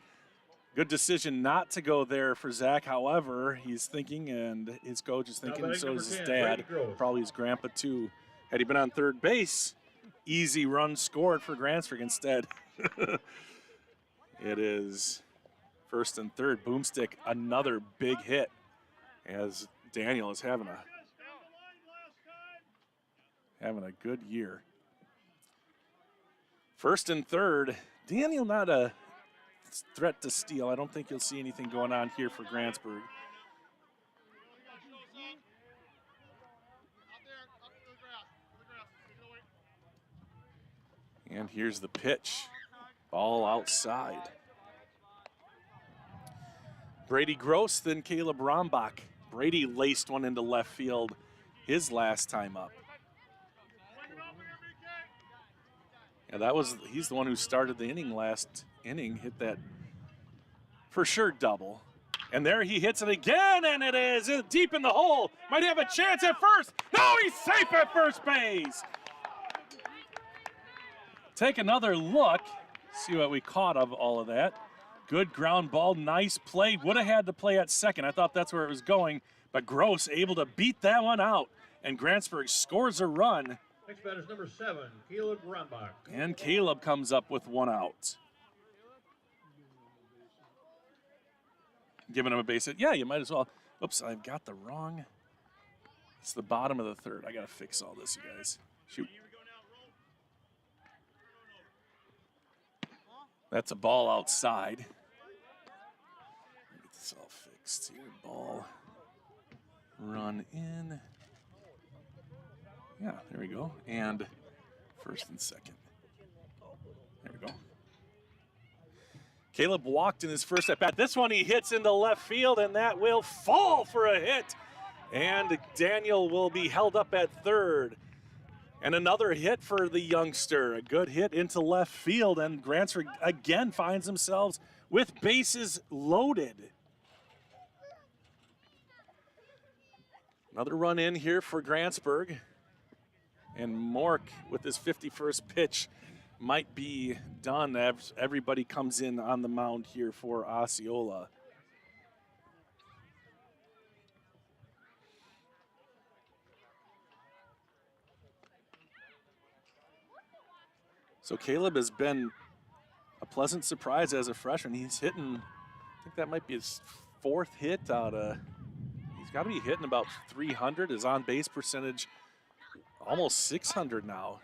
Good decision not to go there for Zach. However, he's thinking, and his coach is thinking, and so is his dad, probably his grandpa too, Had he been on third base, easy run scored for Grantsburg. Instead, it is first and third. Boomstick, another big hit as Daniel is having a good year. First and third. Daniel not a threat to steal. I don't think you'll see anything going on here for Grantsburg. And here's the pitch. Ball outside. Brady Gross, then Caleb Rombach. Brady laced one into left field his last time up. Yeah, he's the one who started the inning last inning, hit that for sure double. And there he hits it again, and it is deep in the hole. Might have a chance at first. No, he's safe at first base. Take another look, see what we caught of all of that. Good ground ball, nice play. Would have had to play at second. I thought that's where it was going, but Gross able to beat that one out, and Grantsburg scores a run. Next batter is number 7, Caleb Rombach. And Caleb comes up with one out. Giving him a base hit. Yeah, you might as well. Oops, I've got the wrong. It's the bottom of the third. I got to fix all this, you guys. Shoot. That's a ball outside. Get this all fixed here. Ball. Run in. Yeah, there we go. And first and second. There we go. Caleb walked in his first at bat. This one he hits into left field, and that will fall for a hit. And Daniel will be held up at third. And another hit for the youngster. A good hit into left field, and Grantsburg again finds themselves with bases loaded. Another run in here for Grantsburg. And Mork with his 51st pitch might be done as everybody comes in on the mound here for Osceola. So Caleb has been a pleasant surprise as a freshman. He's hitting, I think that might be his 4th hit out of, he's got to be hitting about 300. His on-base percentage almost 600 now.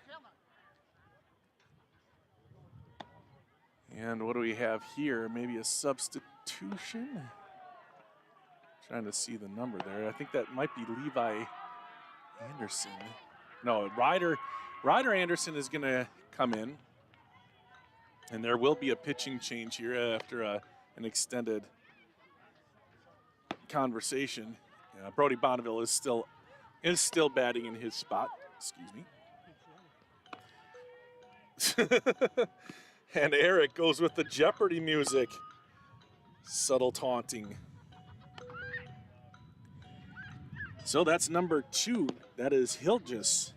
And what do we have here? Maybe a substitution? Trying to see the number there. I think that might be Levi Anderson. No, Ryder Anderson is going to come in. And there will be a pitching change here after an extended conversation. Brody Bonneville is still batting in his spot. Excuse me. And Eric goes with the Jeopardy music. Subtle taunting. So that's number 2. That is Hilgis.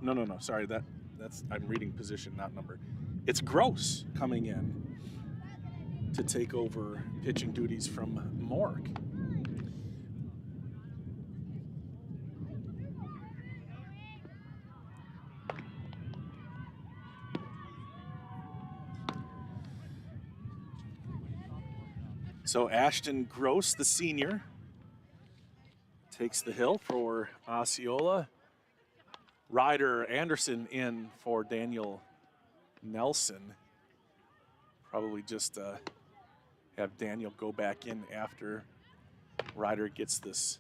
No. Sorry, that's I'm reading position, not number. It's Gross coming in to take over pitching duties from Mork. So Ashton Gross, the senior, takes the hill for Osceola. Ryder Anderson in for Daniel Nelson. Probably just have Daniel go back in after Ryder gets this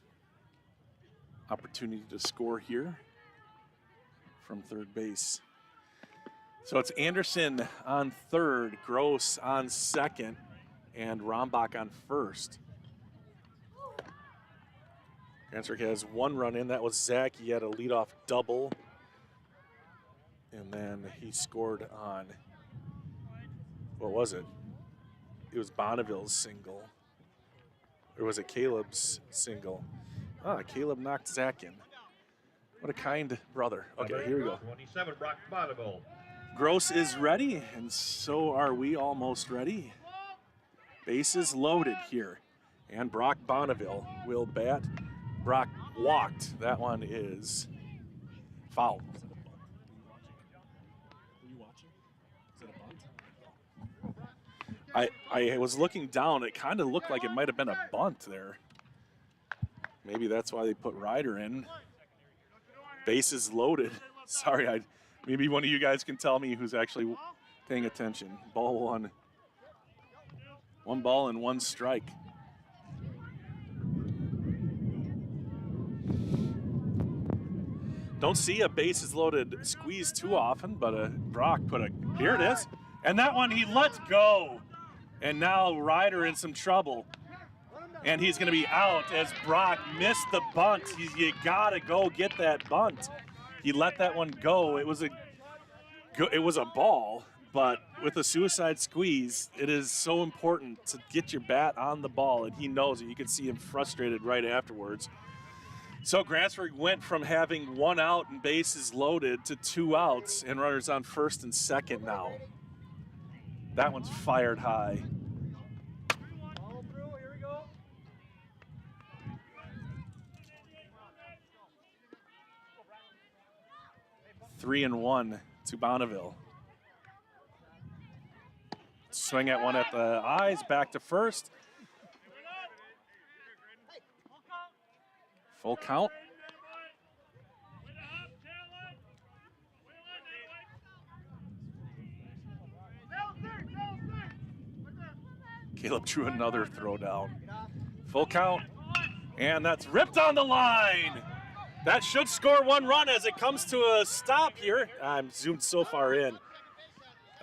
opportunity to score here from third base. So it's Anderson on third, Gross on second, and Rombach on first. Grantsburg has 1 run in. That was Zach. He had a leadoff double. And then he scored on, what was it? It was Bonneville's single. Or was it Caleb's single? Caleb knocked Zach in. What a kind brother. Okay, here we go. 27, Brock Bonneville. Gross is ready, and so are we almost ready. Bases loaded here. And Brock Bonneville will bat. Brock walked. That one is Foul. Were you watching? Is it a bunt? I was looking down. It kind of looked like it might have been a bunt there. Maybe that's why they put Ryder in. Bases loaded. Sorry, maybe one of you guys can tell me who's actually paying attention. Ball one. 1 ball and 1 strike. Don't see a bases loaded squeeze too often, but Brock here it is. And that one he lets go. And now Ryder in some trouble. And he's gonna be out as Brock missed the bunt. You gotta go get that bunt. He let that one go. It was a ball, but with a suicide squeeze, it is so important to get your bat on the ball, and he knows it. You can see him frustrated right afterwards. So Grantsburg went from having 1 out and bases loaded to 2 outs and runners on first and second now. That one's fired high. 3-1 to Bonneville. Swing at one at the eyes, back to first. Full count. Caleb drew another throw down. Full count, and that's ripped on the line. That should score 1 run as it comes to a stop here. I'm zoomed so far in.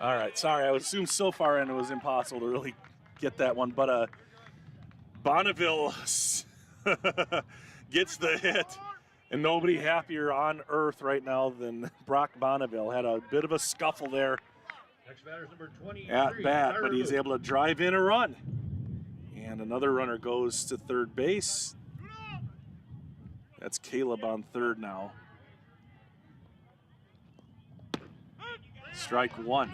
All right, sorry, I was zoomed so far in it was impossible to really get that one, but Bonneville gets the hit, and nobody happier on earth right now than Brock Bonneville. Had a bit of a scuffle there Next batter's number 23, at bat, but he's Tyler able to drive in a run. And another runner goes to third base. That's Caleb on third now. Strike 1.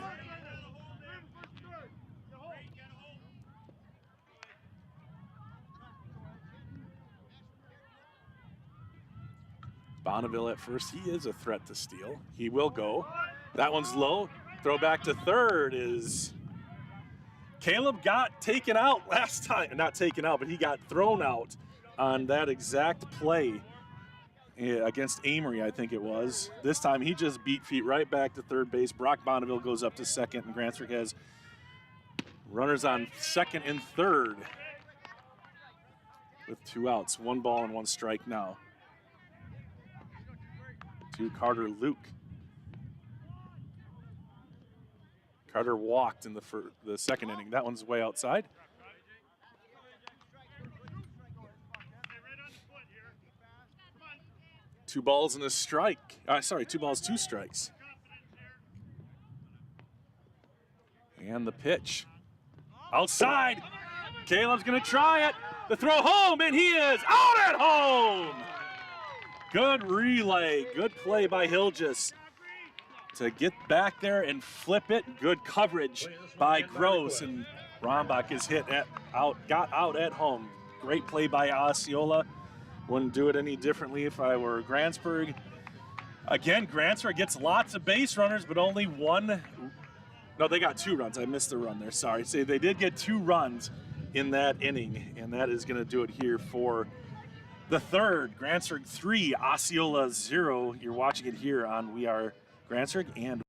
Bonneville at first, he is a threat to steal. He will go. That one's low. Throw back to third is Caleb got taken out last time. Not taken out, but he got thrown out on that exact play against Amory, I think it was. This time he just beat feet right back to third base. Brock Bonneville goes up to second, and Grantsburg has runners on second and third with 2 outs. 1 ball and 1 strike now. To Carter Luke. Carter walked in the second inning. That one's way outside. Two balls and a strike. Sorry, 2 balls, 2 strikes. And the pitch. Outside. Caleb's going to try it. The throw home, and he is out at home. Good relay. Good play by Hilgis to get back there and flip it. Good coverage by Gross, and Rombach is got out at home. Great play by Osceola. Wouldn't do it any differently if I were Grantsburg. Again, Grantsburg gets lots of base runners, but only 1. No, they got 2 runs. I missed the run there. Sorry. So they did get 2 runs in that inning, and that is going to do it here for the third. Grantsburg 3, Osceola 0. You're watching it here on We Are Grantsburg and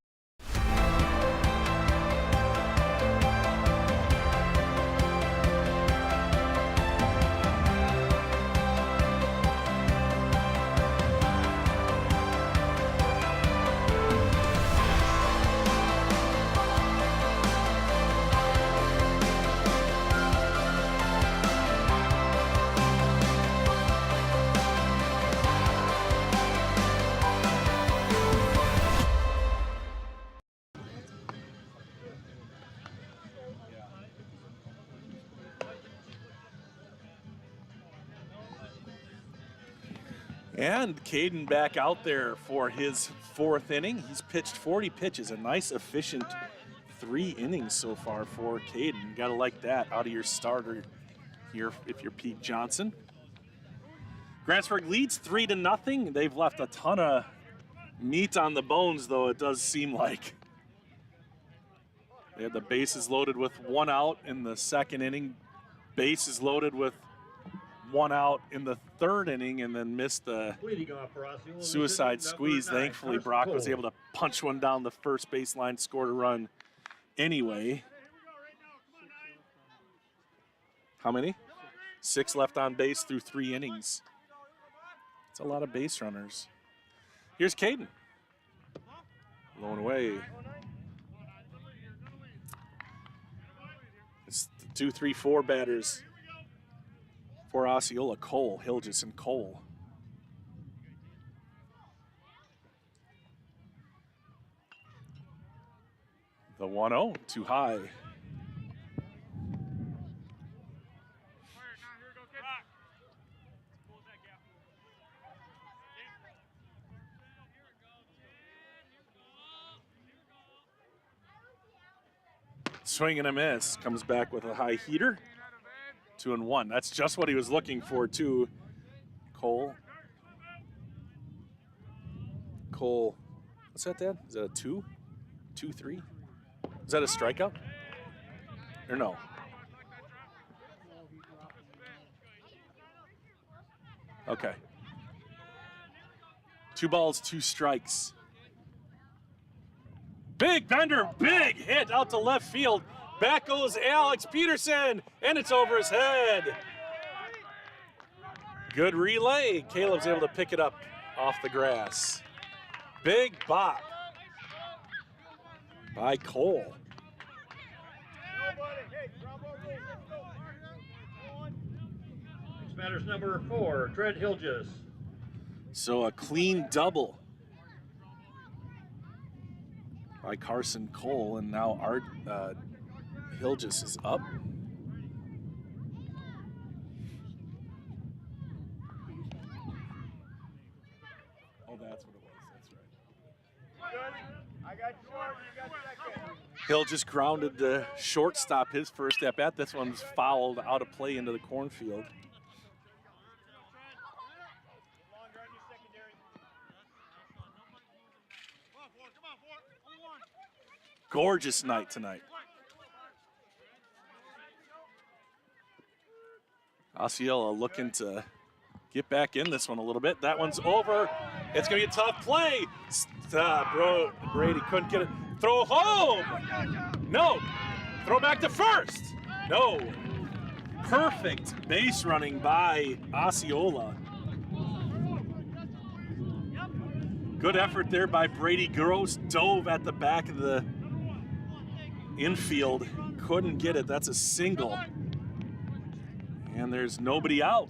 Caden back out there for his 4th inning. He's pitched 40 pitches, a nice efficient 3 innings so far for Caden. Gotta like that out of your starter here if you're Pete Johnson. Grantsburg leads 3-0. They've left a ton of meat on the bones, though, it does seem like. They had the bases loaded with 1 out in the 2nd inning. Bases loaded with 1 out in the 3rd inning, and then missed the Leading off for Osceola, suicide number squeeze. 9, Thankfully, Carson Brock was Cole. able to punch one down the first baseline, scored a run anyway. How many? 6 left on base through 3 innings. It's a lot of base runners. Here's Caden. Blown away. It's the 2, 3, 4 batters for Osceola. Cole, Hilgis, and Cole. The 1-0, too high. Swing and a miss. Comes back with a high heater. 2-1. That's just what he was looking for, too. Cole. What's that, Dad? Is that a 2? 2-3? Is that a strikeout? Or no? Okay. 2 balls, 2 strikes. Big bender, big hit out to left field. Back goes Alex Peterson, and it's over his head. Good relay. Caleb's able to pick it up off the grass. Big bop by Cole. Next batter's number 4, Trent Hilgis. So a clean double by Carson Cole, and now Art Hilgis is up. Oh, that's what it was. That's right. I got short, you got second. Hilgis grounded the shortstop his first at bat. This one's fouled out of play into the cornfield. Gorgeous night tonight. Osceola looking to get back in this one a little bit. That one's over. It's going to be a tough play. Bro, Brady couldn't get it. Throw home. No. Throw back to first. No. Perfect base running by Osceola. Good effort there by Brady. Gross dove at the back of the infield. Couldn't get it. That's a single. And there's nobody out.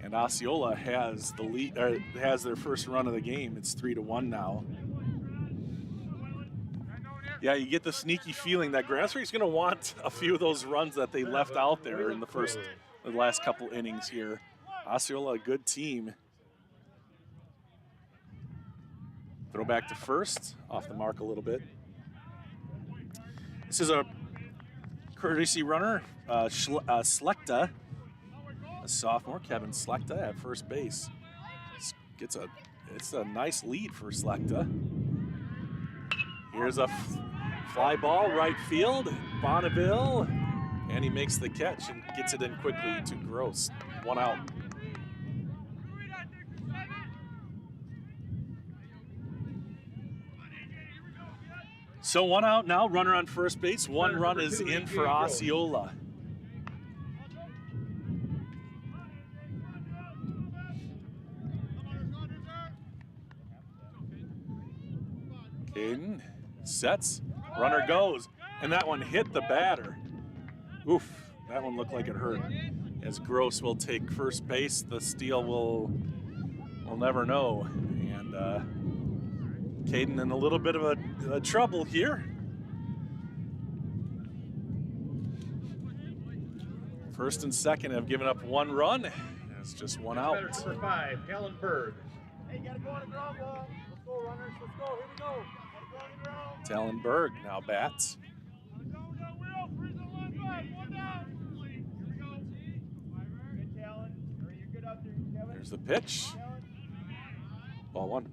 And Osceola has the lead, or has their first run of the game. It's 3-1 now. Yeah, you get the sneaky feeling that Grantsburg's going to want a few of those runs that they left out there in the last couple innings here. Osceola, a good team. Throw back to first, off the mark a little bit. This is a courtesy runner, Slekta, a sophomore, Kevin Slekta at first base. It's a nice lead for Slekta. Here's a fly ball, right field, Bonneville, and he makes the catch and gets it in quickly to Gross. 1 out. So 1 out now, runner on first base. 1 run is in for Osceola. Caden sets, runner goes, and that one hit the batter. Oof, that one looked like it hurt. As Gross will take first base, the steal we'll never know. And Caden in a little bit of a trouble here. First and second have given up 1 run. It's just 1 out. Number 5, Callan Berg. Hey, you gotta go on the ground ball. Let's go, runners. Let's go. Here we go. Gotta go on the ground. Tallenberg now bats. Good, Talon. Are you good out there, Kevin? There's the pitch. Ball 1.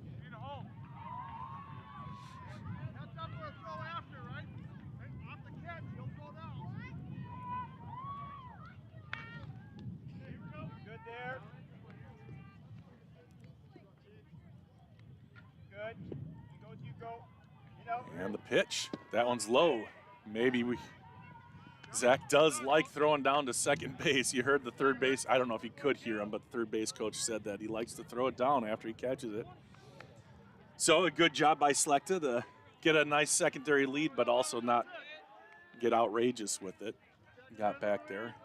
And the pitch. That one's low. Zach does like throwing down to second base. You heard the third base. I don't know if he could hear him, but the third base coach said that he likes to throw it down after he catches it. So a good job by Slechta to get a nice secondary lead, but also not get outrageous with it. Got back there.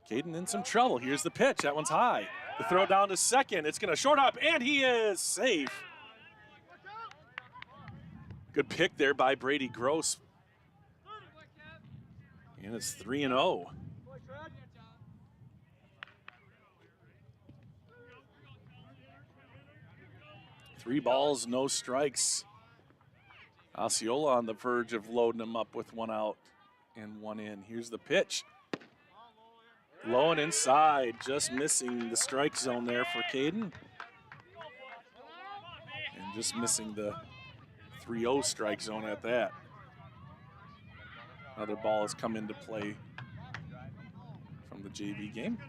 Caden in some trouble. Here's the pitch. That one's high. The throw down to second. It's going to short up, and he is safe. Good pick there by Brady Gross. And it's 3-0. Three balls, no strikes. Osceola on the verge of loading him up with one out and one in. Here's the pitch. Low and inside, just missing the strike zone there for Caden. And just missing the 3-0 strike zone at that. Another ball has come into play from the JV game.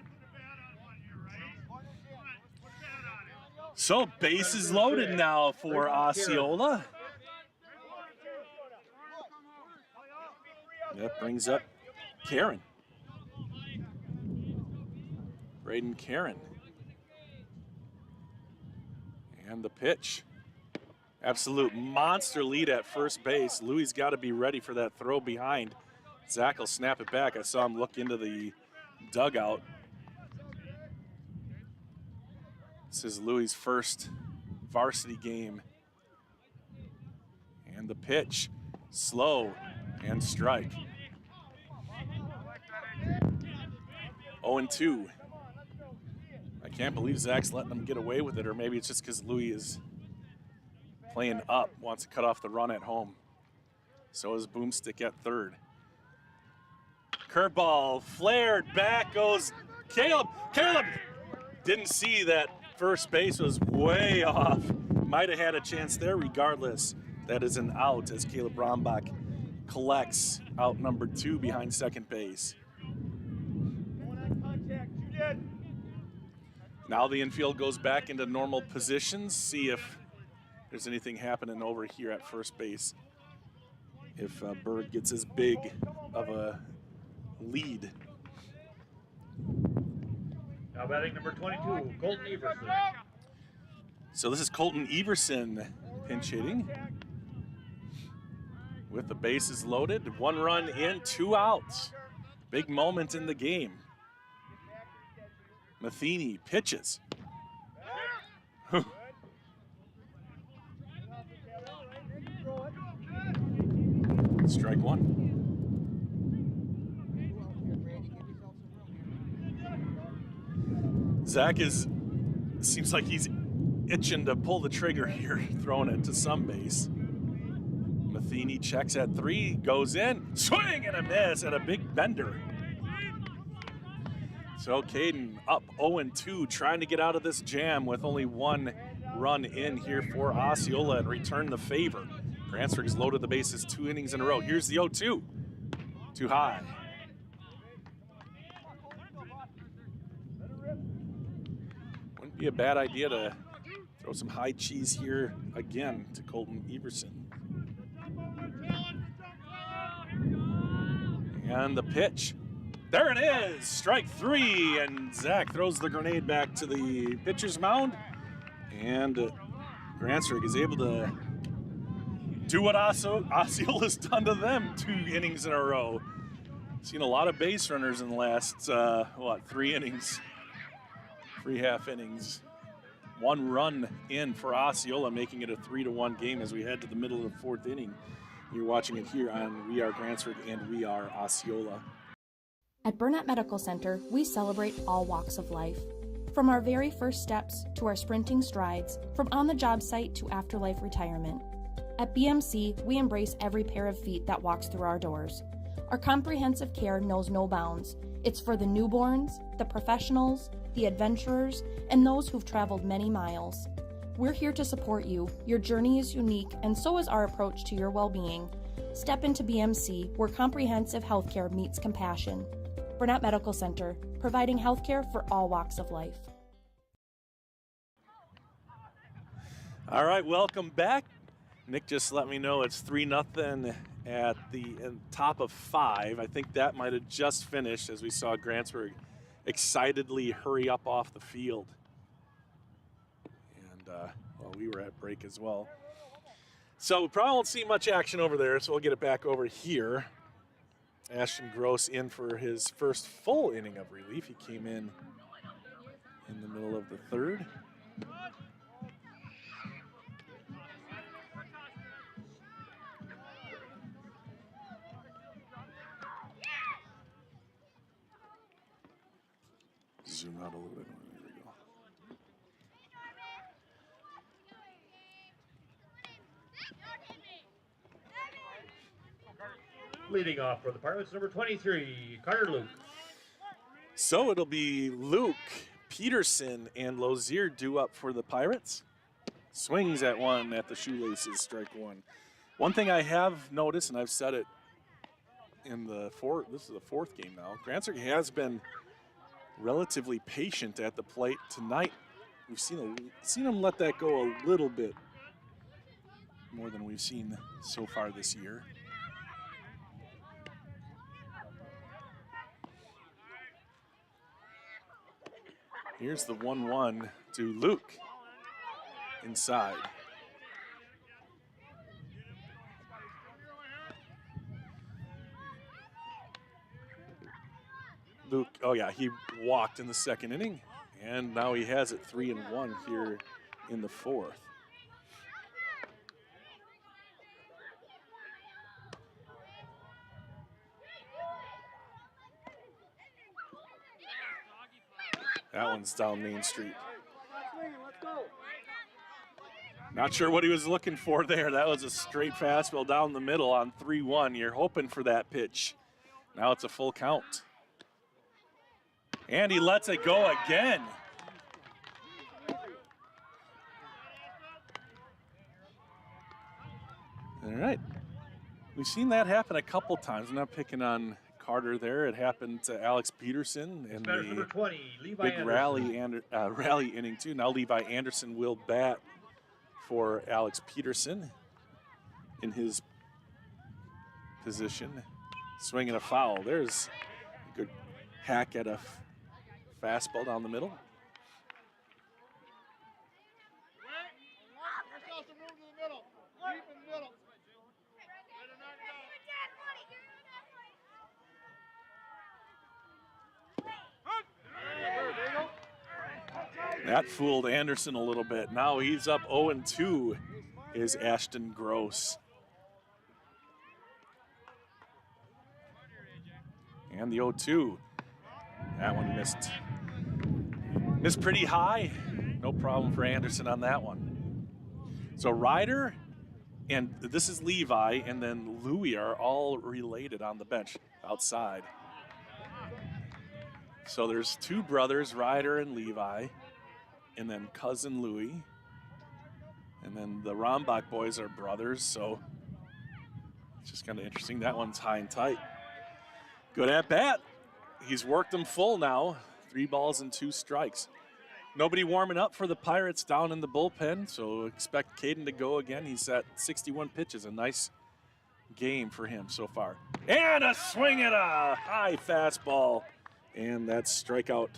So bases loaded now for Osceola. That brings up Karen. Braden Karen. And the pitch. Absolute monster lead at first base. Louis got to be ready for that throw behind. Zach will snap it back. I saw him look into the dugout. This is Louis' first varsity game. And the pitch, slow and strike. 0-2. I can't believe Zach's letting them get away with it, or maybe it's just because Louis is playing up, wants to cut off the run at home. So is Boomstick at third. Curveball, flared, back goes Caleb. Caleb didn't see that first base was way off. Might have had a chance there regardless. That is an out as Caleb Brombach collects out number 2 behind second base. Now the infield goes back into normal positions. See if there's anything happening over here at first base. If Berg gets as big of a lead. Now batting number 22, Colton Everson. So this is Colton Everson pinch hitting. With the bases loaded, 1 run in, 2 outs. Big moment in the game. Matheny pitches. Strike 1. Zach seems like he's itching to pull the trigger here, throwing it to some base. Matheny checks at 3, goes in, swing and a miss and a big bender. So Caden up 0-2, trying to get out of this jam with only 1 run in here for Osceola and return the favor. Grantsburg has loaded the bases 2 innings in a row. Here's the 0-2. Too high. Wouldn't be a bad idea to throw some high cheese here again to Colton Everson. And the pitch. There it is, strike 3, and Zach throws the grenade back to the pitcher's mound. And Grantsburg is able to do what Osceola's done to them 2 innings in a row. Seen a lot of base runners in the last, 3 innings, 3 half innings. 1 run in for Osceola, making it a 3-1 game as we head to the middle of the 4th inning. You're watching it here on We Are Grantsburg and We Are Osceola. At Burnett Medical Center, we celebrate all walks of life. From our very first steps to our sprinting strides, from on-the-job site to afterlife retirement. At BMC, we embrace every pair of feet that walks through our doors. Our comprehensive care knows no bounds. It's for the newborns, the professionals, the adventurers, and those who've traveled many miles. We're here to support you. Your journey is unique, and so is our approach to your well-being. Step into BMC, where comprehensive healthcare meets compassion. Burnett Medical Center, providing healthcare for all walks of life. All right, welcome back. Nick just let me know it's 3-0 at the top of 5. I think that might have just finished as we saw Grantsburg excitedly hurry up off the field. And, well, we were at break as well. So we probably won't see much action over there, so we'll get it back over here. Ashton Gross in for his first full inning of relief. He came in the middle of the third. Zoom out a little bit more. There we go. Leading off for the Pirates, number 23, Carter Luke. So it'll be Luke, Peterson, and Lozier due up for the Pirates. Swings at one at the shoelaces, strike one. One thing I have noticed, and I've said it in the this is the fourth game now, Grantsburg has been relatively patient at the plate tonight. We've seen them let that go a little bit more than we've seen so far this year. Here's the 1-1 to Luke inside. Luke, oh yeah, he walked in the second inning, and now he has it 3-1 here in the fourth. That one's down Main Street. Not sure what he was looking for there. That was a straight fastball down the middle on 3-1. You're hoping for that pitch. Now it's a full count. And he lets it go again. All right. We've seen that happen a couple times. I'm not picking on Carter there. It happened to Alex Peterson in the 20, Levi big Anderson. rally inning too. Now Levi Anderson will bat for Alex Peterson in his position. Swinging a foul. There's a good hack at a fastball down the middle. That fooled Anderson a little bit. Now he's up 0-2 is Ashton Gross. And the 0-2. That one missed. Missed pretty high. No problem for Anderson on that one. So Ryder and this is Levi and then Louie are all related on the bench outside. So there's two brothers, Ryder and Levi, and then cousin Louie. And then the Rombach boys are brothers, so it's just kind of interesting. That one's high and tight. Good at bat. He's worked them full now. 3 balls and 2 strikes. Nobody warming up for the Pirates down in the bullpen, so expect Caden to go again. He's at 61 pitches. A nice game for him so far. And a swing at a high fastball. And that's strikeout.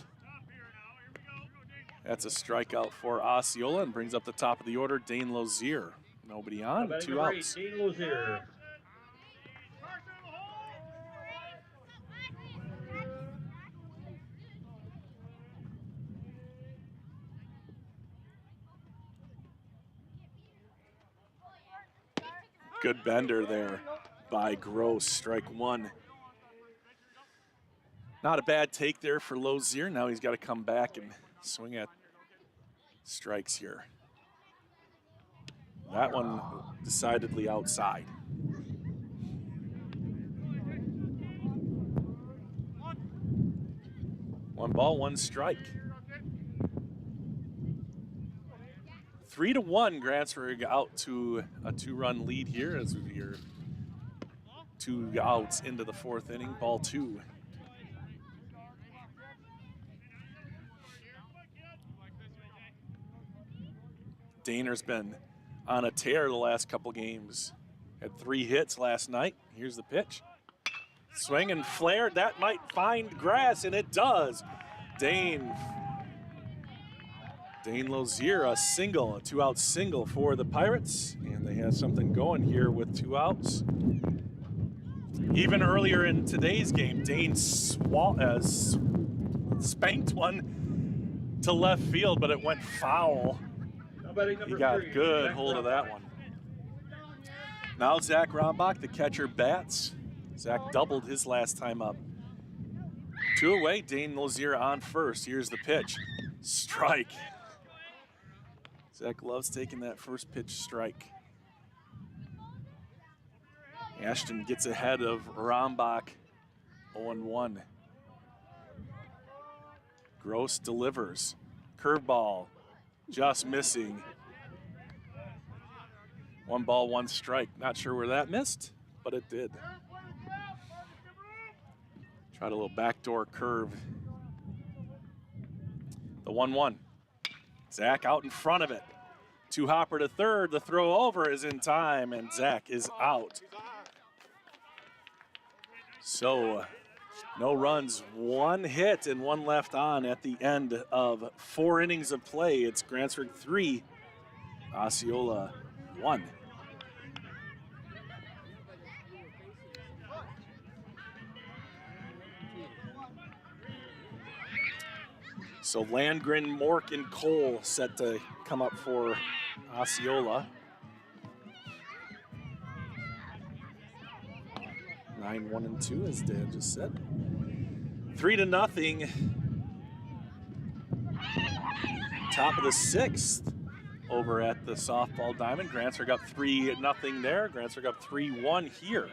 That's a strikeout for Osceola and brings up the top of the order, Dane Lozier. Nobody on, 2 outs. Dane Lozier. Good bender there by Gross, strike 1. Not a bad take there for Lozier. Now he's got to come back and swing at strikes here. That one decidedly outside. One ball, 1 strike. 3-1, Grantsburg out to a 2-run lead here as we're 2 outs into the 4th inning. Ball 2. Daner's been on a tear the last couple games. Had 3 hits last night. Here's the pitch. Swing and flare. That might find grass, and it does. Dane Lozier, a single, a 2-out single for the Pirates, and they have something going here with 2 outs. Even earlier in today's game, Dane spanked one to left field, but it went foul. He got good hold of that one. Now Zach Rombach, the catcher, bats. Zach doubled his last time up. 2 away, Dane Lozier on first. Here's the pitch. Strike. Zach loves taking that first pitch strike. Ashton gets ahead of Rombach, 0-1. Gross delivers. Curveball, just missing. 1 ball, 1 strike. Not sure where that missed, but it did. Tried a little backdoor curve. The 1-1. Zach out in front of it. 2 hopper to third. The throw over is in time, and Zach is out. So, no runs, 1 hit, and 1 left on at the end of 4 innings of play. It's Grantsburg 3, Osceola 1. So Landgren, Mork, and Cole set to come up for Osceola. 9-1-2, as Dan just said. 3-0. Top of the 6th over at the softball diamond. Grantsburg up 3-0 there. Grantsburg up 3-1 here.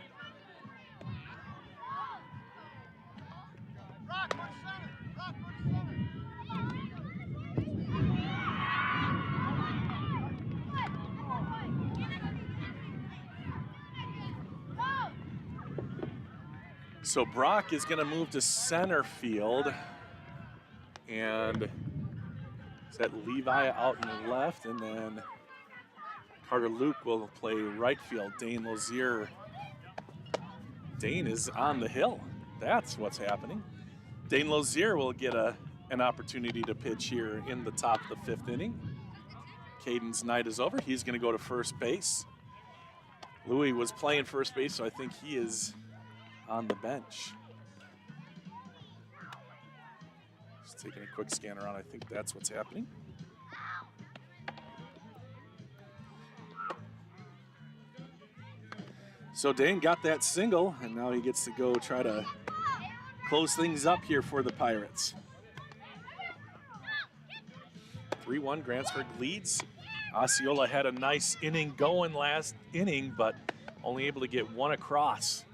So Brock is going to move to center field, and set Levi out in the left, and then Carter Luke will play right field. Dane Lozier. Dane is on the hill. That's what's happening. Dane Lozier will get an opportunity to pitch here in the top of the 5th inning. Caden's night is over. He's going to go to first base. Louis was playing first base, so I think he is on the bench. Just taking a quick scan around. I think that's what's happening. So Dane got that single, and now he gets to go try to close things up here for the Pirates. 3-1, Grantsburg leads. Osceola had a nice inning going last inning, but only able to get 1 across.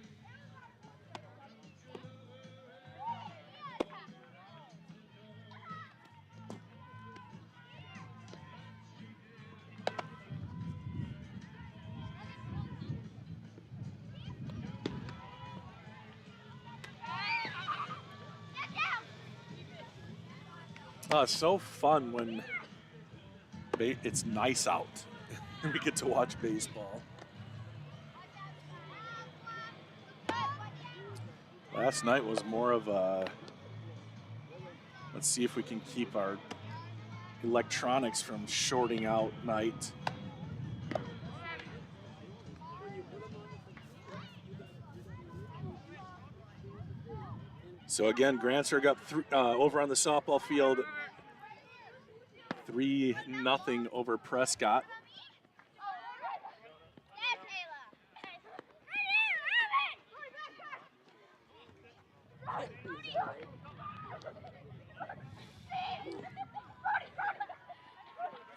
It's so fun when it's nice out and we get to watch baseball. Last night was more of a, let's see if we can keep our electronics from shorting out night. So again, Grantsburg up over on the softball field, 3-0 over Prescott.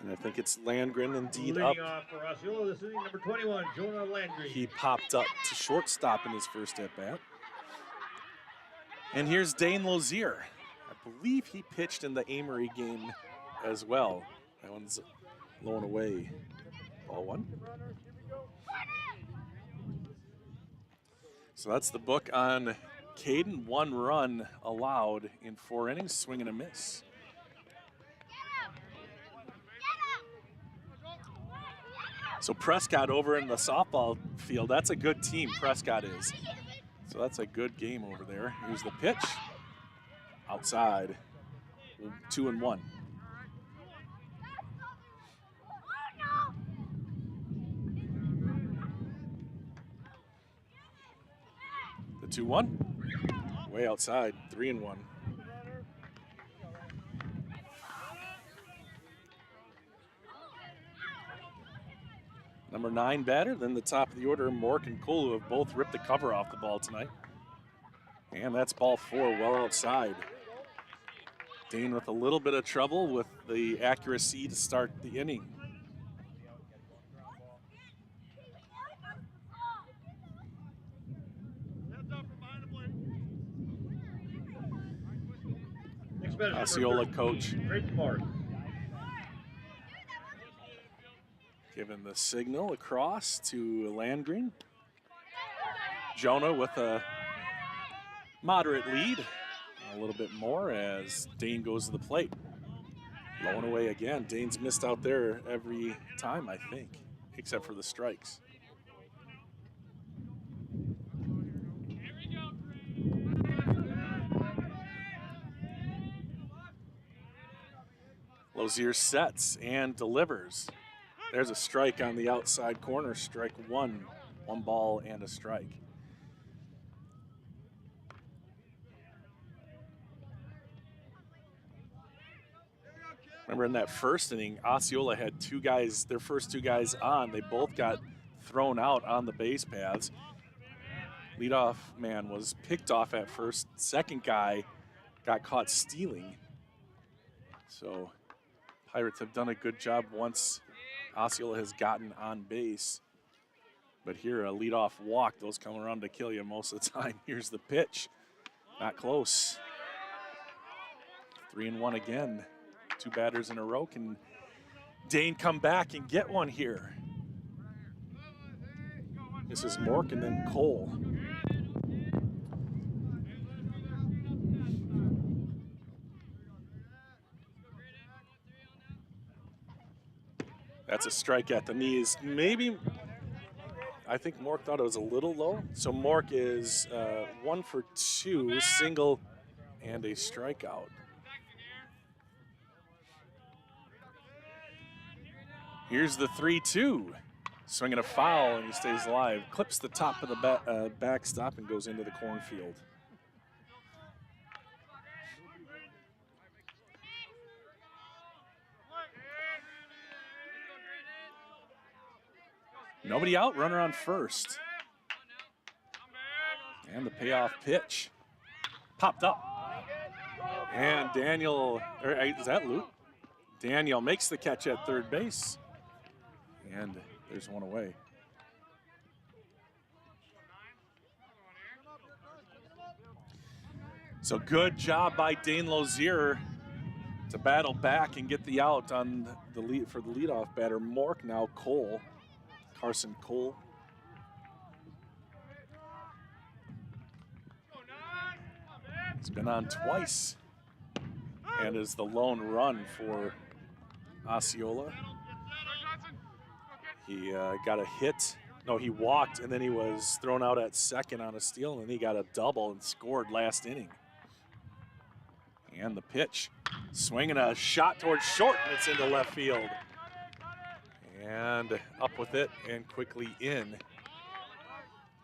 And I think it's Landgren indeed up. Off for Osceola, this inning, number 21, Jonah Landgren. He popped up to shortstop in his first at-bat. And here's Dane Lozier. I believe he pitched in the Amory game as well. That one's low and away. Ball 1. So that's the book on Caden. 1 run allowed in 4 innings, swing and a miss. So Prescott over in the softball field, that's a good team, Prescott is. So that's a good game over there. Here's the pitch. Outside. 2-1. The 2-1. Way outside. 3-1. Number 9 batter, then the top of the order, Mork and Cole, who have both ripped the cover off the ball tonight. And that's ball 4, well outside. Dane with a little bit of trouble with the accuracy to start the inning. Osceola coach giving the signal across to Landgren. Jonah with a moderate lead. A little bit more as Dane goes to the plate. Low and away again. Dane's missed out there every time, I think, except for the strikes. Lozier sets and delivers. There's a strike on the outside corner, strike 1. 1 ball and a strike. Remember in that first inning, Osceola had 2 guys, their first 2 guys on. They both got thrown out on the base paths. Leadoff man was picked off at first. Second guy got caught stealing. So Pirates have done a good job once Osceola has gotten on base. But here, a leadoff walk, those come around to kill you most of the time. Here's the pitch. Not close. 3-1 again. 2 batters in a row. Can Dane come back and get one here? This is Mork and then Cole. That's a strike at the knees. Maybe, I think Mork thought it was a little low. So Mork is 1 for 2, single and a strikeout. Here's the 3-2. Swinging a foul and he stays alive. Clips the top of the backstop and goes into the cornfield. Nobody out, runner on first. And the payoff pitch. Popped up. And Daniel, or is that Luke? Daniel makes the catch at third base. And there's one away. So good job by Dane Lozier to battle back and get the out on the lead for the leadoff batter. Mork, now Cole. Carson Cole. He's been on twice and is the lone run for Osceola. He got a hit. No, he walked and then he was thrown out at second on a steal and then he got a double and scored last inning. And the pitch, swinging a shot towards short and it's into left field. And up with it and quickly in.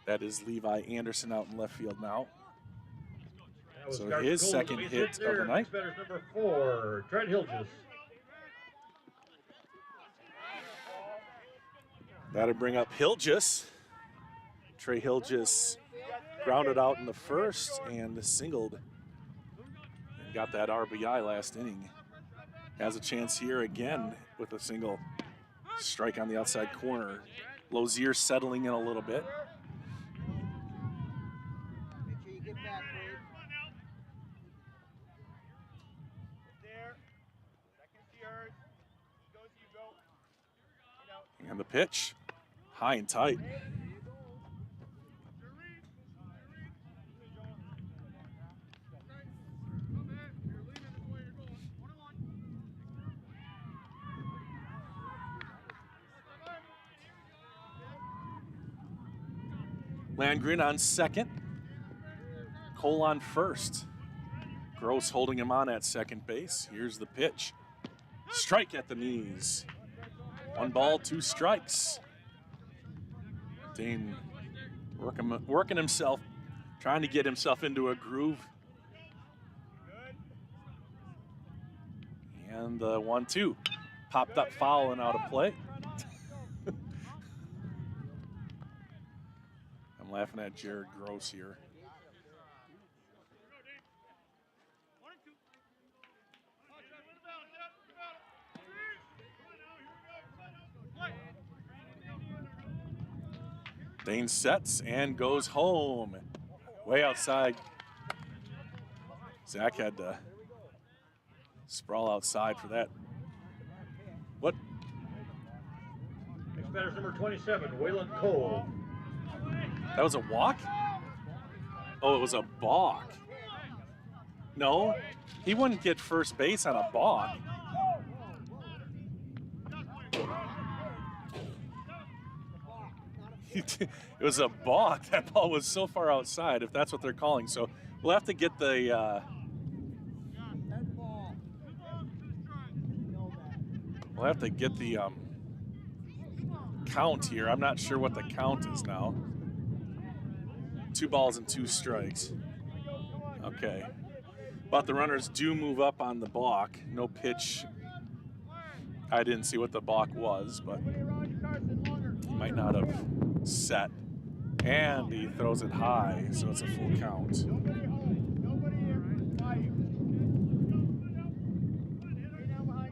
That is Levi Anderson out in left field now. So his second hit of the night. Number 4, Trent Hilges. That'll bring up Hilges. Trey Hilges grounded out in the first and singled and got that RBI last inning. Has a chance here again with a single. Strike on the outside corner. Lozier settling in a little bit. Make sure you get back, Wade. There. Second to yours. He goes, you go. And the pitch, high and tight. Landgren on second. Cole on first. Gross holding him on at second base. Here's the pitch. Strike at the knees. 1 ball, 2 strikes. Dane working himself, trying to get himself into a groove. And the 1-2. Popped up foul and out of play. I'm laughing at Jared Gross here. Dane sets and goes home. Way outside. Zach had to sprawl outside for that. What? Next batter's number 27, Waylon Cole. That was a walk? Oh, it was a balk. No, he wouldn't get first base on a balk. It was a balk. That ball was so far outside, if that's what they're calling. So we'll have to get the count here. I'm not sure what the count is now. 2 balls and 2 strikes. Okay. But the runners do move up on the balk. No pitch. I didn't see what the balk was, but he might not have set. And he throws it high, so it's a full count.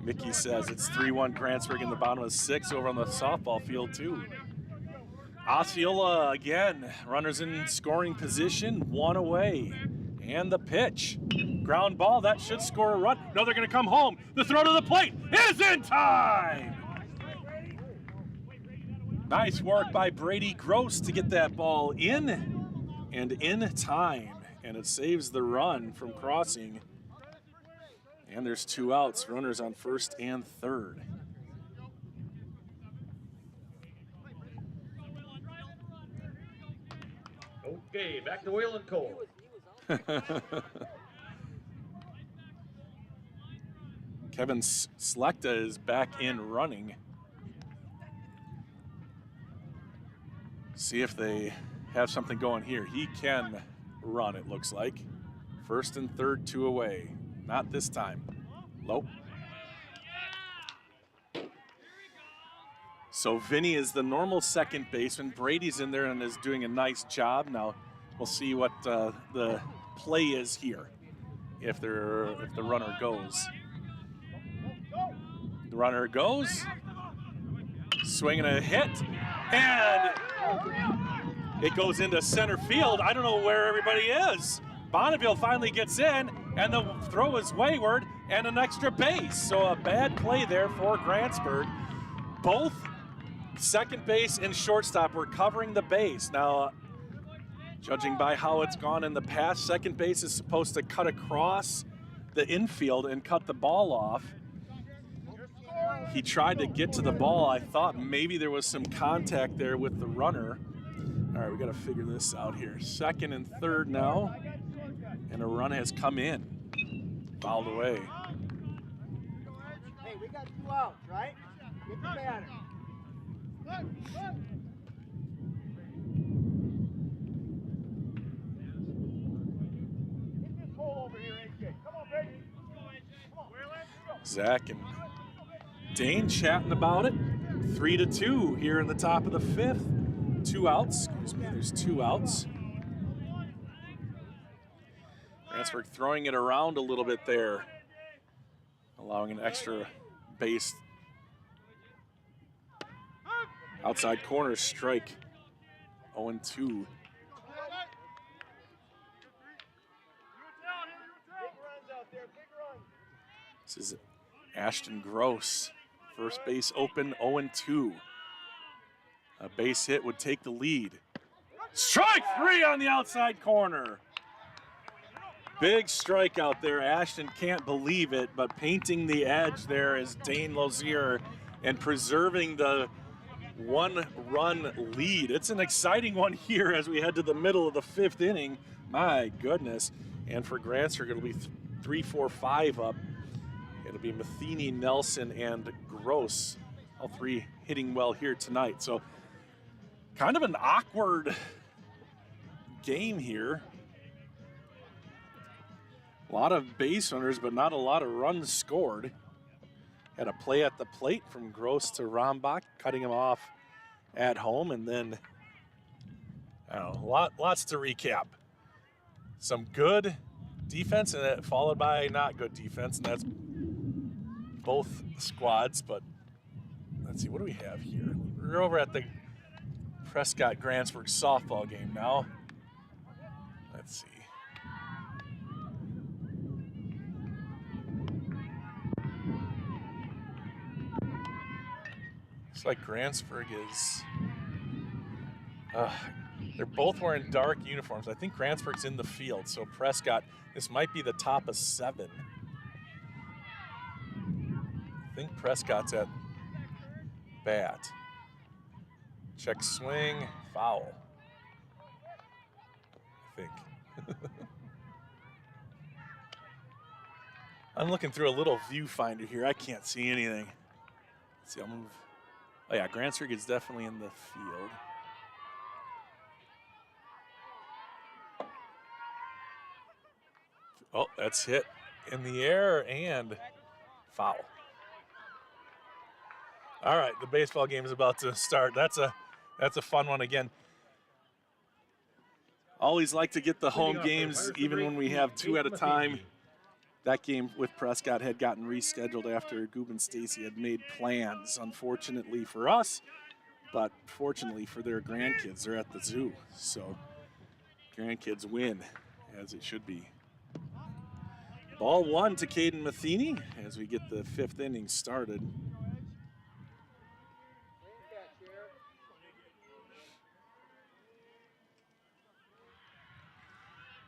Mickey says it's 3-1 Grantsburg in the bottom of 6 over on the softball field too. Osceola again, runners in scoring position, 1 away. And the pitch. Ground ball, that should score a run. No, they're gonna come home. The throw to the plate is in time! Nice work by Brady Gross to get that ball in and in time. And it saves the run from crossing. And there's 2 outs, runners on first and third. Okay, back to Waylon Cole. Kevin Slechta is back in running. See if they have something going here. He can run, it looks like. First and third, 2 away. Not this time. Low. So Vinny is the normal second baseman. Brady's in there and is doing a nice job. Now we'll see what the play is here. If the runner goes. The runner goes. Swinging a hit. And it goes into center field. I don't know where everybody is. Bonneville finally gets in, and the throw is wayward and an extra base. So a bad play there for Grantsburg. Both second base and shortstop were covering the base. Now, judging by how it's gone in the past, second base is supposed to cut across the infield and cut the ball off. He tried to get to the ball. I thought maybe there was some contact there with the runner. All right, we got to figure this out here. Second and third now, and a run has come in. Fouled away. Hey, we got 2 outs, right? Get the batter. Get this hole over here, AJ. Come on, baby. Come on. Zach and Dane chatting about it. 3-2 here in the top of the 5th. 2 outs. Excuse me, there's 2 outs. Grantsburg throwing it around a little bit there, allowing an extra base. Outside corner strike. 0-2. This is Ashton Gross. First base open, 0-2. A base hit would take the lead. Strike 3 on the outside corner. Big strike out there. Ashton can't believe it, but painting the edge there is Dane Lozier and preserving the 1-run lead. It's an exciting one here as we head to the middle of the 5th inning. My goodness. And for Grantsburg, it'll be 3-4-5 up. It'll be Matheny, Nelson, and Gross. All three hitting well here tonight. So kind of an awkward game here. A lot of base runners, but not a lot of runs scored. Had a play at the plate from Gross to Rombach, cutting him off at home, and then I don't know, lots to recap. Some good defense, and that followed by not good defense, and that's both squads. But let's see, what do we have here? We're over at the Prescott Grantsburg softball game now. Let's see. Looks like Grantsburg is, they're both wearing dark uniforms. I think Grantsburg's in the field, so Prescott, this might be the top of 7. I think Prescott's at bat. Check swing, foul. I think. I'm looking through a little viewfinder here. I can't see anything. Let's see, I'll move. Oh yeah, Grantsburg is definitely in the field. Oh, that's hit in the air and foul. All right, the baseball game is about to start. That's a fun one again. Always like to get the home games even when we have 2 at a time. That game with Prescott had gotten rescheduled after Goob and Stacy had made plans, unfortunately for us, but fortunately for their grandkids. They're at the zoo, so grandkids win, as it should be. Ball 1 to Caden Matheny as we get the 5th inning started.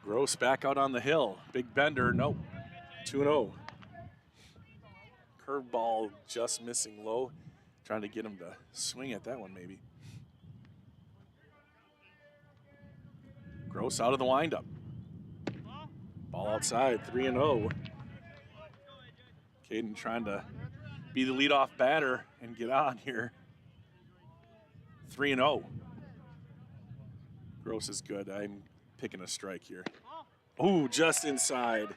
Gross back out on the hill. Big bender, nope. 2-0. Curveball just missing low. Trying to get him to swing at that one maybe. Gross out of the windup. Ball outside, 3-0. Caden trying to be the leadoff batter and get on here. 3-0. Gross is good. I'm picking a strike here. Ooh, just inside.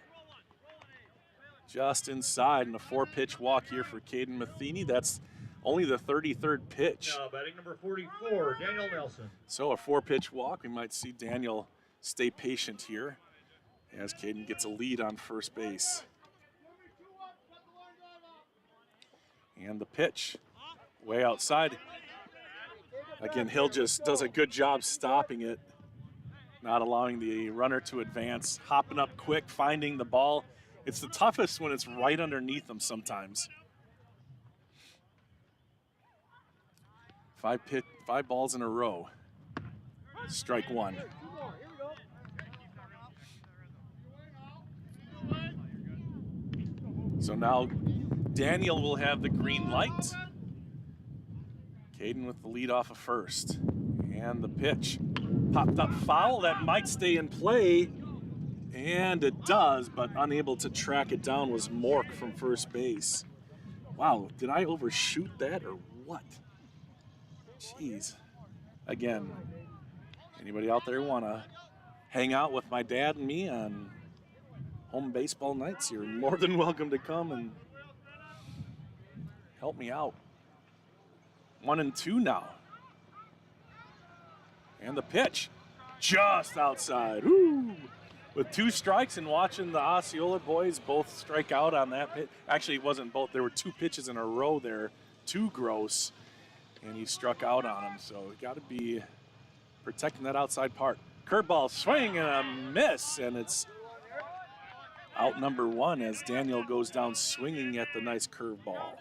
Just inside, and a 4-pitch walk here for Caden Matheny. That's only the 33rd pitch. Now batting number 44, Daniel Nelson. So a 4-pitch walk. We might see Daniel stay patient here as Caden gets a lead on first base. And the pitch way outside. Again, Hill just does a good job stopping it, not allowing the runner to advance, hopping up quick, finding the ball. It's the toughest when it's right underneath them sometimes. 5 balls in a row. Strike 1. So now Daniel will have the green light. Caden with the lead off of first. And the pitch. Popped up foul. That might stay in play. And it does, but unable to track it down was Mork from first base. Wow, did I overshoot that or what? Jeez. Again, anybody out there want to hang out with my dad and me on home baseball nights? You're more than welcome to come and help me out. 1-2 now. And the pitch, just outside. Woo! With 2 strikes and watching the Osceola boys both strike out on that pitch. Actually, it wasn't both. There were 2 pitches in a row there to Gross, and he struck out on him. So you got to be protecting that outside part. Curveball swing and a miss, and it's out number 1 as Daniel goes down swinging at the nice curveball.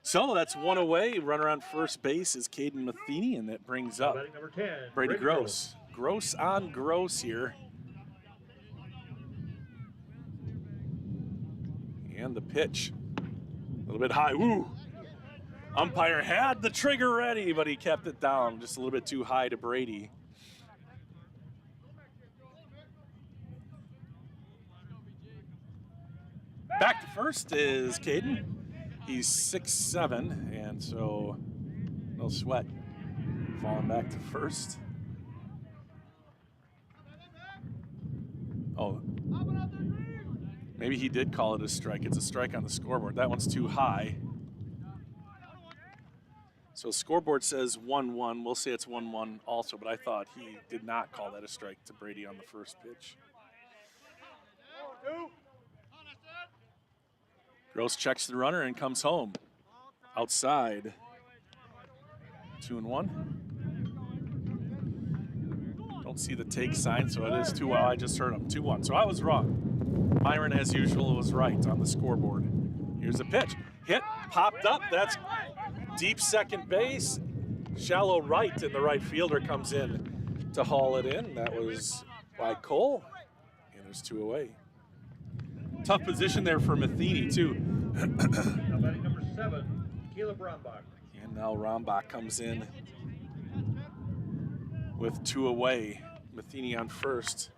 So that's 1 away. Runner on first base is Caden Matheny, and that brings up Batting number 10, Brady Gross. Gross on Gross here. And the pitch. A little bit high. Woo! Umpire had the trigger ready, but he kept it down just a little bit too high to Brady. Back to first is Caden. He's 6'7", and so no sweat. Falling back to first. Oh, maybe he did call it a strike. It's a strike on the scoreboard. That one's too high. So scoreboard says 1-1. We'll say it's 1-1 also, but I thought he did not call that a strike to Brady on the first pitch. Gross checks the runner and comes home. Outside. 2-1. Don't see the take sign, so it is 2-1. I just heard him. 2-1. So I was wrong. Myron, as usual, was right on the scoreboard. Here's a pitch. Hit, popped up. That's deep second base. Shallow right, and the right fielder comes in to haul it in. That was by Cole. And there's 2 away. Tough position there for Matheny, too. Now batting number 7, Caleb Rombach. And now Rombach comes in with 2 away. Matheny on first.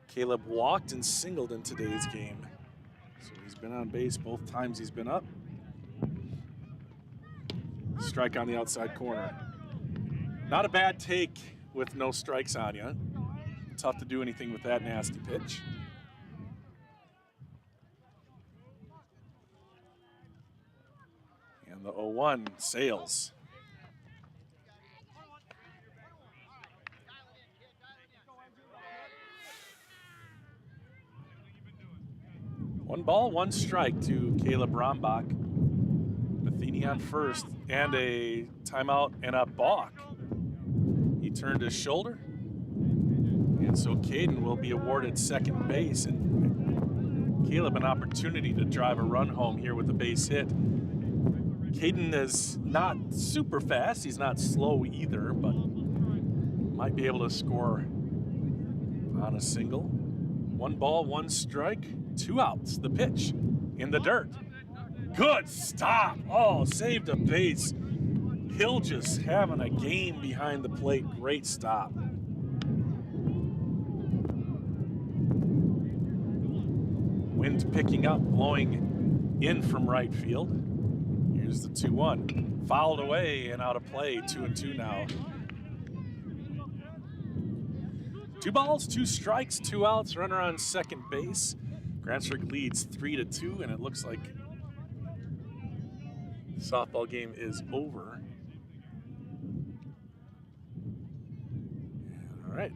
Caleb walked and singled in today's game. So he's been on base both times he's been up. Strike on the outside corner. Not a bad take with no strikes on you. Tough to do anything with that nasty pitch. And the 0-1 sails. One ball, one strike to Caleb Rombach. Matheny on first, and a timeout and a balk. He turned his shoulder, and so Caden will be awarded second base, and Caleb an opportunity to drive a run home here with a base hit. Caden is not super fast, he's not slow either, but might be able to score on a single. 1 ball, 1 strike, 2 outs. The pitch in the dirt. Good stop. Oh, saved a base. Hill just having a game behind the plate. Great stop. Wind picking up, blowing in from right field. Here's the 2-1. Fouled away and out of play. 2-2 now. 2 balls, 2 strikes, 2 outs. Runner on second base. Grantsburg leads 3-2, and it looks like the softball game is over. All right.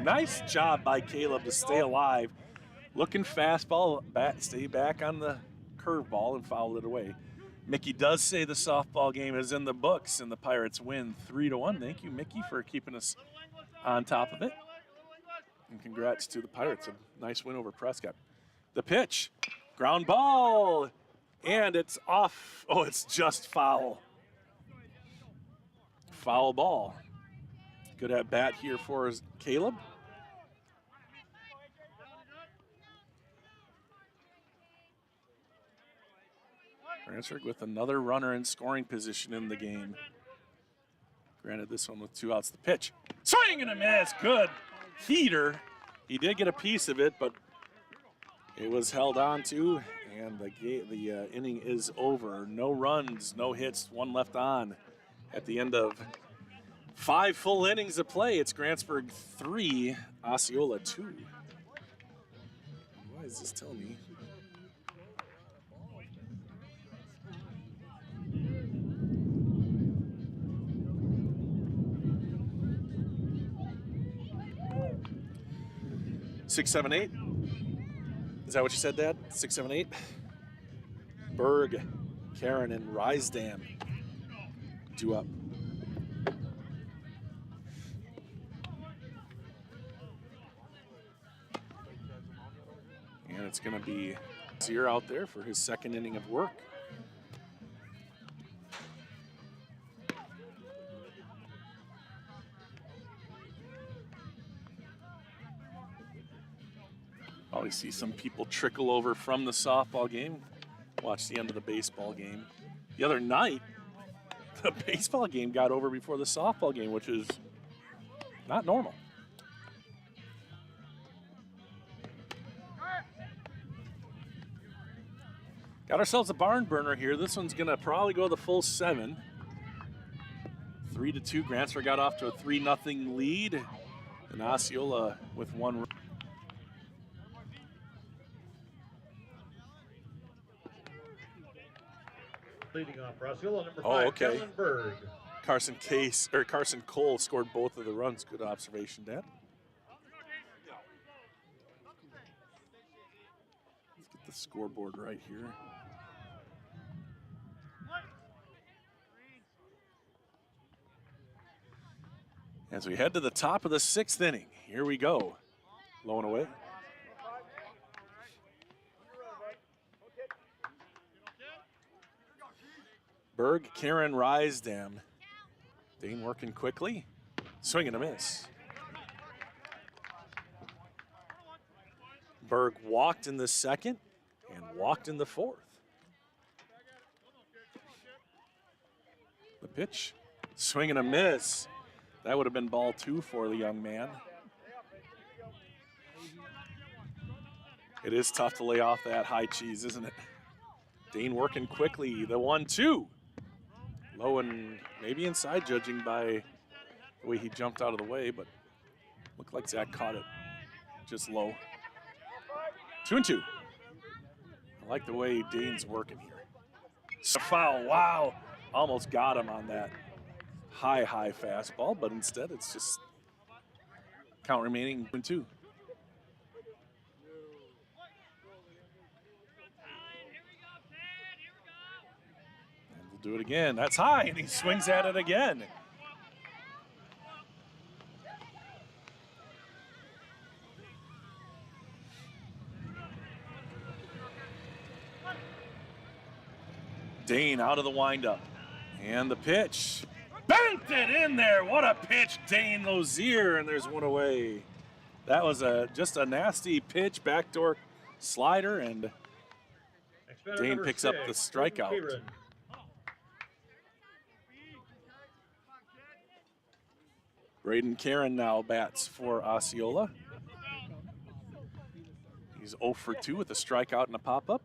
Nice job by Caleb to stay alive. Looking fastball, stay back on the curveball and foul it away. Mickey does say the softball game is in the books, and the Pirates win 3-1. Thank you, Mickey, for keeping us on top of it. And congrats to the Pirates. A nice win over Prescott. The pitch, ground ball, and it's off. Oh, it's just foul. Foul ball. Good at bat here for Caleb. Grantsburg with another runner in scoring position in the game. Granted, this one with 2 outs. The pitch. Swing and a miss. Good heater. He did get a piece of it, but it was held on to, and the inning is over. No runs, no hits, 1 left on at the end of 5 full innings of play. It's Grantsburg 3, Osceola 2. Why is this telling me? Six, seven, 8. Is that what you said, Dad? 6, 7, 8. Berg, Karen, and Rysdam 2 up. And it's going to be Zier out there for his second inning of work. Probably see some people trickle over from the softball game. Watch the end of the baseball game. The other night, the baseball game got over before the softball game, which is not normal. Got ourselves a barn burner here. This one's gonna probably go the full 7. 3-2. Grantsburg got off to a 3-0 lead, and Osceola with 1 run. Leading off for Osceola, number 5, Oh, okay. Grantsburg. Carson Cole scored both of the runs. Good observation, Dad. Let's get the scoreboard right here. As we head to the top of the 6th inning, here we go. Low and away. Berg, Karen, Rysdam. Dane working quickly. Swing and a miss. Berg walked in the 2nd and walked in the 4th. The pitch. Swing and a miss. That would have been ball 2 for the young man. It is tough to lay off that high cheese, isn't it? Dane working quickly. The 1-2. Low and maybe inside, judging by the way he jumped out of the way, but looked like Zach caught it just low. 2-2. I like the way Dane's working here. So foul, wow. Almost got him on that high fastball, but instead it's just count remaining 2. Do it again. That's high, and he swings at it again. Dane out of the windup. And the pitch. Bent it in there. What a pitch, Dane Lozier, and there's 1 away. That was just a nasty pitch, backdoor slider, and Dane picks up the strikeout. Braden Karen now bats for Osceola. He's 0 for 2 with a strikeout and a pop-up.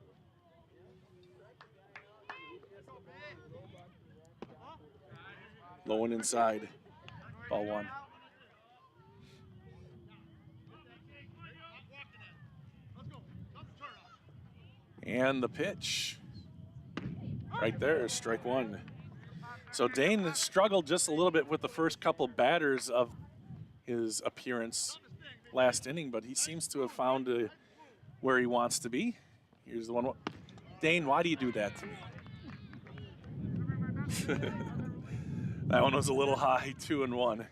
Low and inside, ball 1. And the pitch. Right there, strike 1. So Dane struggled just a little bit with the first couple batters of his appearance last inning, but he seems to have found where he wants to be. Here's the one. Dane, why do you do that to me? That one was a little high, 2-1.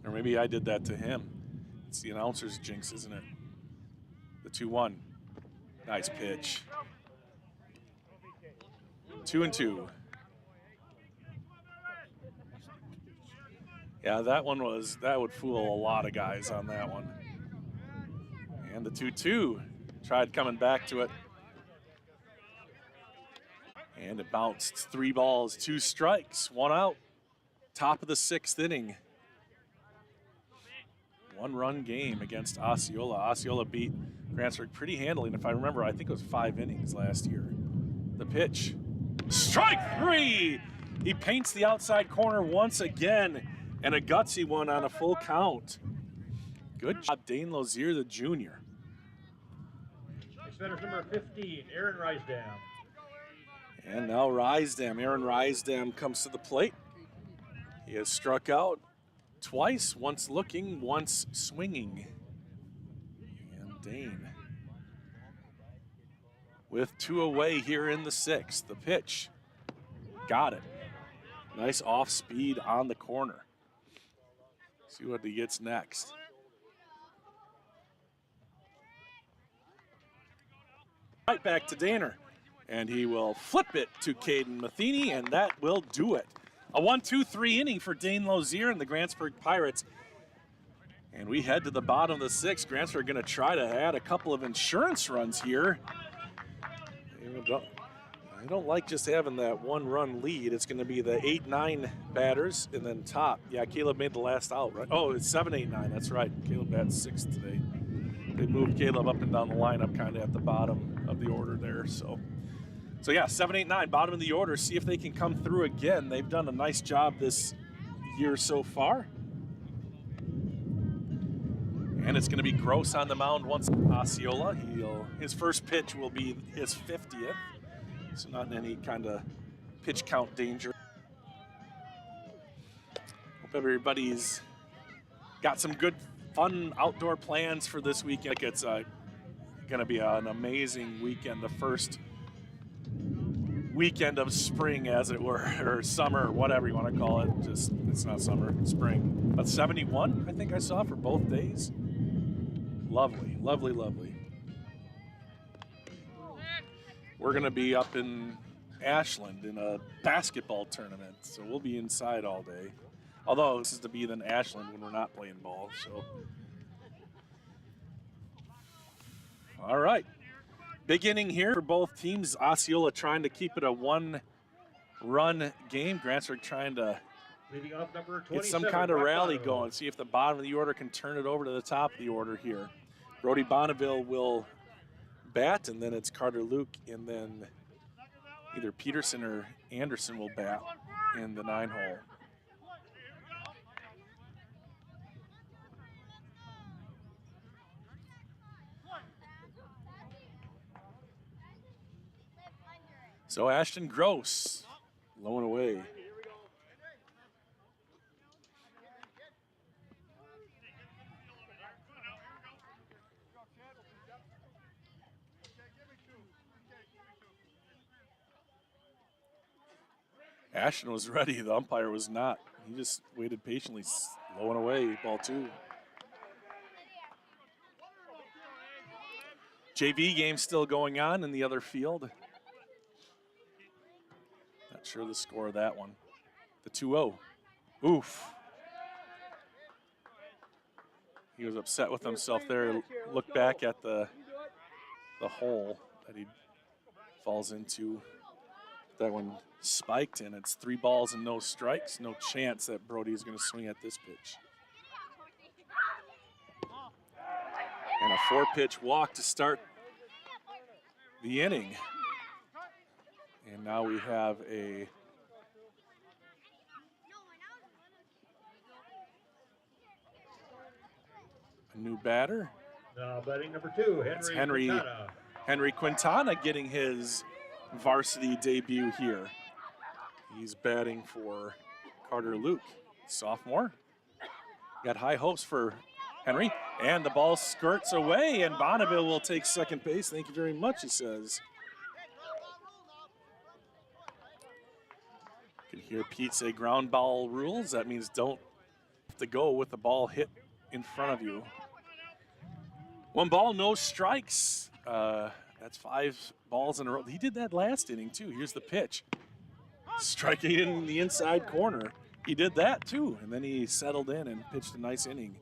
Or maybe I did that to him. It's the announcer's jinx, isn't it? The 2-1. Nice pitch. 2-2. Yeah, that would fool a lot of guys on that one. And the 2-2. Tried coming back to it. And it bounced. 3 balls, 2 strikes, 1 out. Top of the 6th inning. 1-run game against Osceola. Osceola beat Grantsburg pretty handily, and if I remember, I think it was 5 innings last year. The pitch. Strike 3! He paints the outside corner once again, and a gutsy one on a full count. Good job, Dane Lozier, the junior. Next batter is number 15, Aaron Rysdam. And now Rysdam. Aaron Rysdam comes to the plate. He has struck out twice, once looking, once swinging. And Dane with 2 away here in the 6th. The pitch. Got it. Nice off speed on the corner. See what he gets next. Right back to Danner. And he will flip it to Caden Matheny, and that will do it. A 1-2-3 inning for Dane Lozier and the Grantsburg Pirates. And we head to the bottom of the sixth. Grantsburg are going to try to add a couple of insurance runs here. I don't like just having that one-run lead. It's going to be the 8-9 batters and then top. Yeah, Caleb made the last out, right? Oh, it's 7-8-9. That's right. Caleb bats sixth today. They moved Caleb up and down the lineup kind of at the bottom of the order there. So yeah, 7-8-9, bottom of the order. See if they can come through again. They've done a nice job this year so far. And it's going to be Gross on the mound once. Osceola, his first pitch will be his 50th. So not in any kind of pitch count danger. Hope everybody's got some good, fun outdoor plans for this weekend. It's going to be an amazing weekend, the first weekend of spring, as it were, or summer, whatever you want to call it. Just, it's not summer, it's spring. But 71, I think I saw for both days. Lovely, lovely, lovely. We're going to be up in Ashland in a basketball tournament, so we'll be inside all day. Although this is to be in Ashland when we're not playing ball, so. All right. Big inning here for both teams. Osceola trying to keep it a one-run game. Grantsburg trying to Leading off number get some 27, kind of rally Bonneville. going. See if the bottom of the order can turn it over to the top of the order here. Brody Bonneville will bat, and then it's Carter Luke, and then either Peterson or Anderson will bat in the 9-hole. So Ashton Gross, low and away. Ashton was ready, the umpire was not. He just waited patiently, low and away, ball 2. JV game still going on in the other field. Not sure the score of that one. The 2-0. Oof. He was upset with himself there. Looked back at the hole that he falls into. That one spiked, and it's 3 balls and no strikes. No chance that Brody's going to swing at this pitch. And a 4-pitch walk to start the inning. And now we have a new batter. Now batting number 2, It's Henry Quintana. Henry Quintana getting his varsity debut here. He's batting for Carter Luke, sophomore. Got high hopes for Henry, and the ball skirts away, and Bonneville will take second base. Thank you very much, he says. You can hear Pete say ground ball rules. That means don't have to go with the ball hit in front of you. 1 ball, no strikes. That's 5 balls in a row. He did that last inning, too. Here's the pitch. Striking in the inside corner. He did that, too. And then he settled in and pitched a nice inning.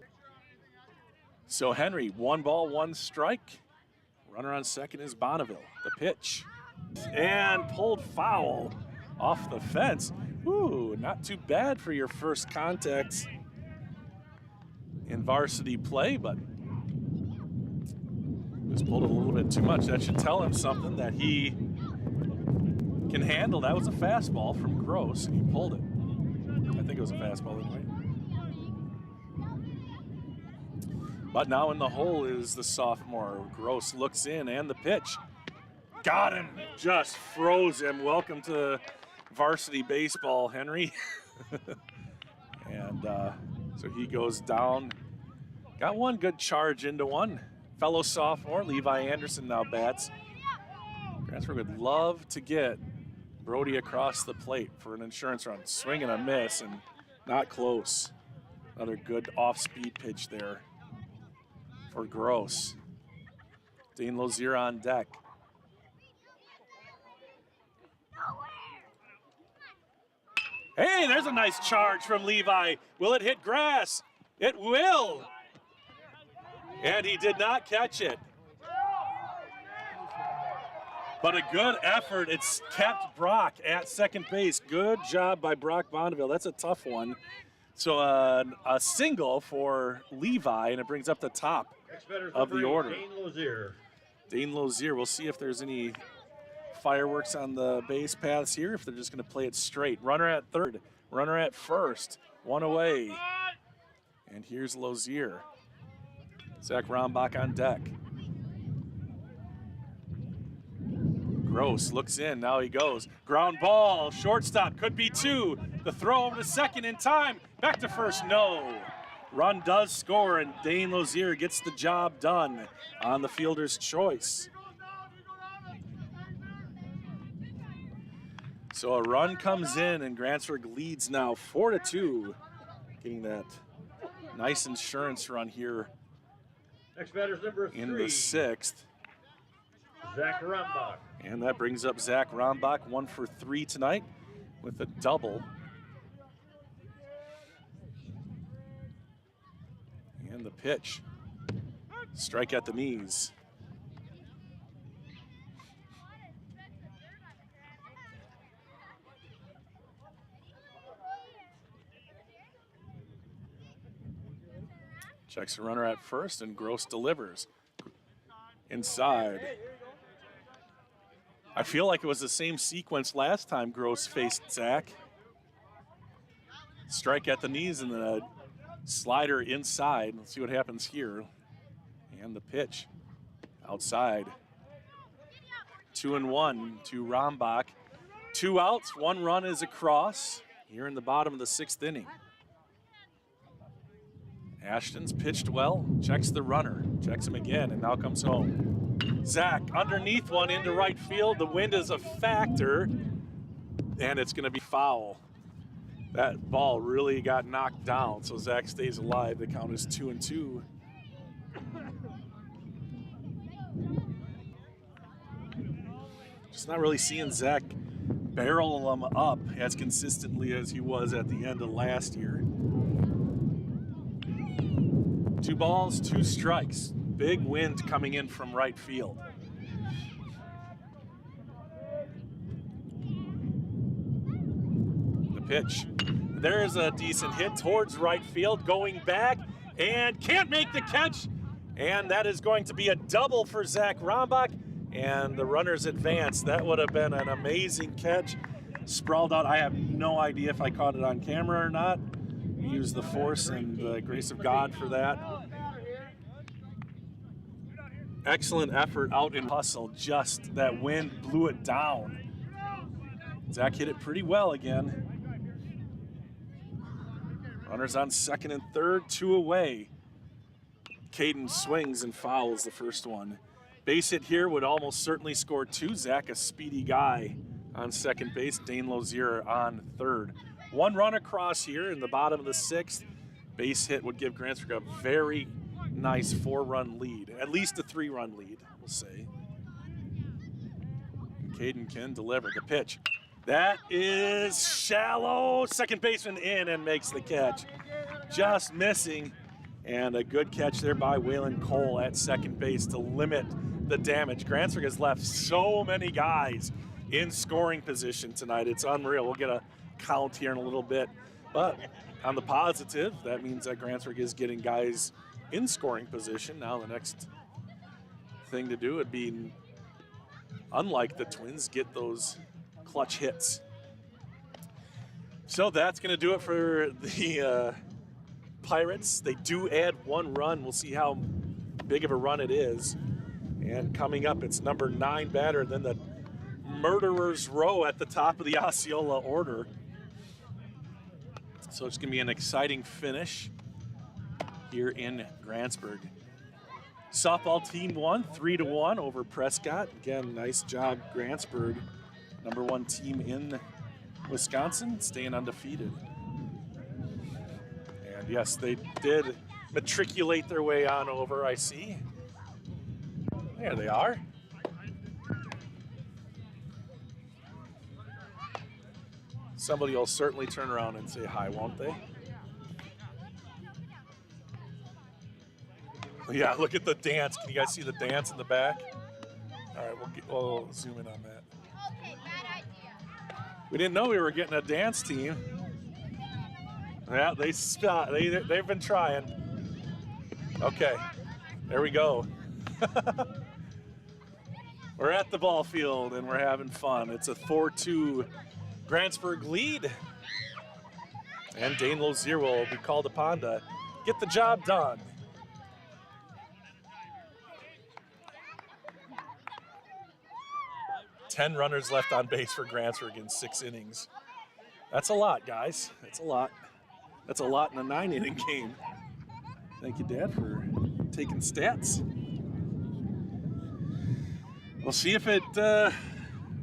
So Henry, 1 ball, 1 strike. Runner on second is Bonneville. The pitch. And pulled foul off the fence. Ooh, not too bad for your first contact in varsity play, but just pulled it a little bit too much. That should tell him something that he can handle. That was a fastball from Gross, and he pulled it. I think it was a fastball anyway. But now in the hole is the sophomore. Gross looks in, and the pitch. Got him, just froze him. Welcome to varsity baseball, Henry. And so he goes down. Got 1 good charge into 1. Fellow sophomore, Levi Anderson now bats. Grantsburg would love to get Brody across the plate for an insurance run. Swing and a miss, and not close. Another good off-speed pitch there for Gross. Dane Lozier on deck. Hey, there's a nice charge from Levi. Will it hit grass? It will. And he did not catch it. But a good effort. It's kept Brock at second base. Good job by Brock Bonneville. That's a tough one. So a single for Levi, and it brings up the top of the order. Dane Lozier. We'll see if there's any fireworks on the base paths here, if they're just going to play it straight. Runner at third, runner at first, one away. And here's Lozier. Zach Rombach on deck. Gross looks in, now he goes. Ground ball, shortstop, could be two. The throw over to second in time. Back to first, no. Run does score, and Dane Lozier gets the job done on the fielder's choice. So a run comes in, and Grantsburg leads now 4-2. Getting that nice insurance run here Next batter's number 3. in the sixth. Zach Rombach. And that brings up Zach Rombach, 1 for 3 tonight with a double. And the pitch. Strike at the knees. Checks the runner at first, and Gross delivers. Inside. I feel like it was the same sequence last time Gross faced Zach. Strike at the knees and the slider inside. Let's see what happens here. And the pitch outside. 2-1 to Rombach. 2 outs, 1 run is across here in the bottom of the 6th inning. Ashton's pitched well, checks the runner, checks him again, and now comes home. Zach underneath one into right field. The wind is a factor, and it's going to be foul. That ball really got knocked down, so Zach stays alive. The count is 2-2. Just not really seeing Zach barrel him up as consistently as he was at the end of last year. 2 balls, 2 strikes. Big wind coming in from right field. The pitch. There's a decent hit towards right field, going back, and can't make the catch. And that is going to be a double for Zach Rombach, and the runners advance. That would have been an amazing catch. Sprawled out. I have no idea if I caught it on camera or not. Use the force and the grace of God for that. Excellent effort out in hustle. Just that wind blew it down. Zach hit it pretty well again. Runners on second and third, 2 away. Caden swings and fouls the first one. Base hit here would almost certainly score 2. Zach, a speedy guy on second base. Dane Lozier on third. 1 run across here in the bottom of the 6th. Base hit would give Grantsburg a very nice 4-run lead. At least a 3-run lead, we'll say. And Caden can deliver the pitch. That is shallow. Second baseman in and makes the catch. Just missing. And a good catch there by Waylon Cole at second base to limit the damage. Grantsburg has left so many guys in scoring position tonight. It's unreal. We'll get a count here in a little bit. But on the positive, that means that Grantsburg is getting guys in scoring position. Now the next thing to do would be, unlike the Twins, get those clutch hits. So that's going to do it for the Pirates. They do add 1 run. We'll see how big of a run it is. And coming up, it's number 9 batter, then the murderer's row at the top of the Osceola order. So it's going to be an exciting finish here in Grantsburg. Softball team won 3-1 over Prescott. Again, nice job, Grantsburg. Number 1 team in Wisconsin, staying undefeated. And yes, they did matriculate their way on over, I see. There they are. Somebody will certainly turn around and say hi, won't they? Yeah, look at the dance. Can you guys see the dance in the back? All right, we'll zoom in on that. Okay, bad idea. We didn't know we were getting a dance team. Yeah, they've been trying. Okay, there we go. We're at the ball field and we're having fun. It's a 4-2 Grantsburg lead. And Dane Lozier will be called upon to get the job done. Ten runners left on base for Grantsburg in 6 innings. That's a lot, guys. That's a lot. That's a lot in a 9-inning game. Thank you, Dad, for taking stats. We'll see if it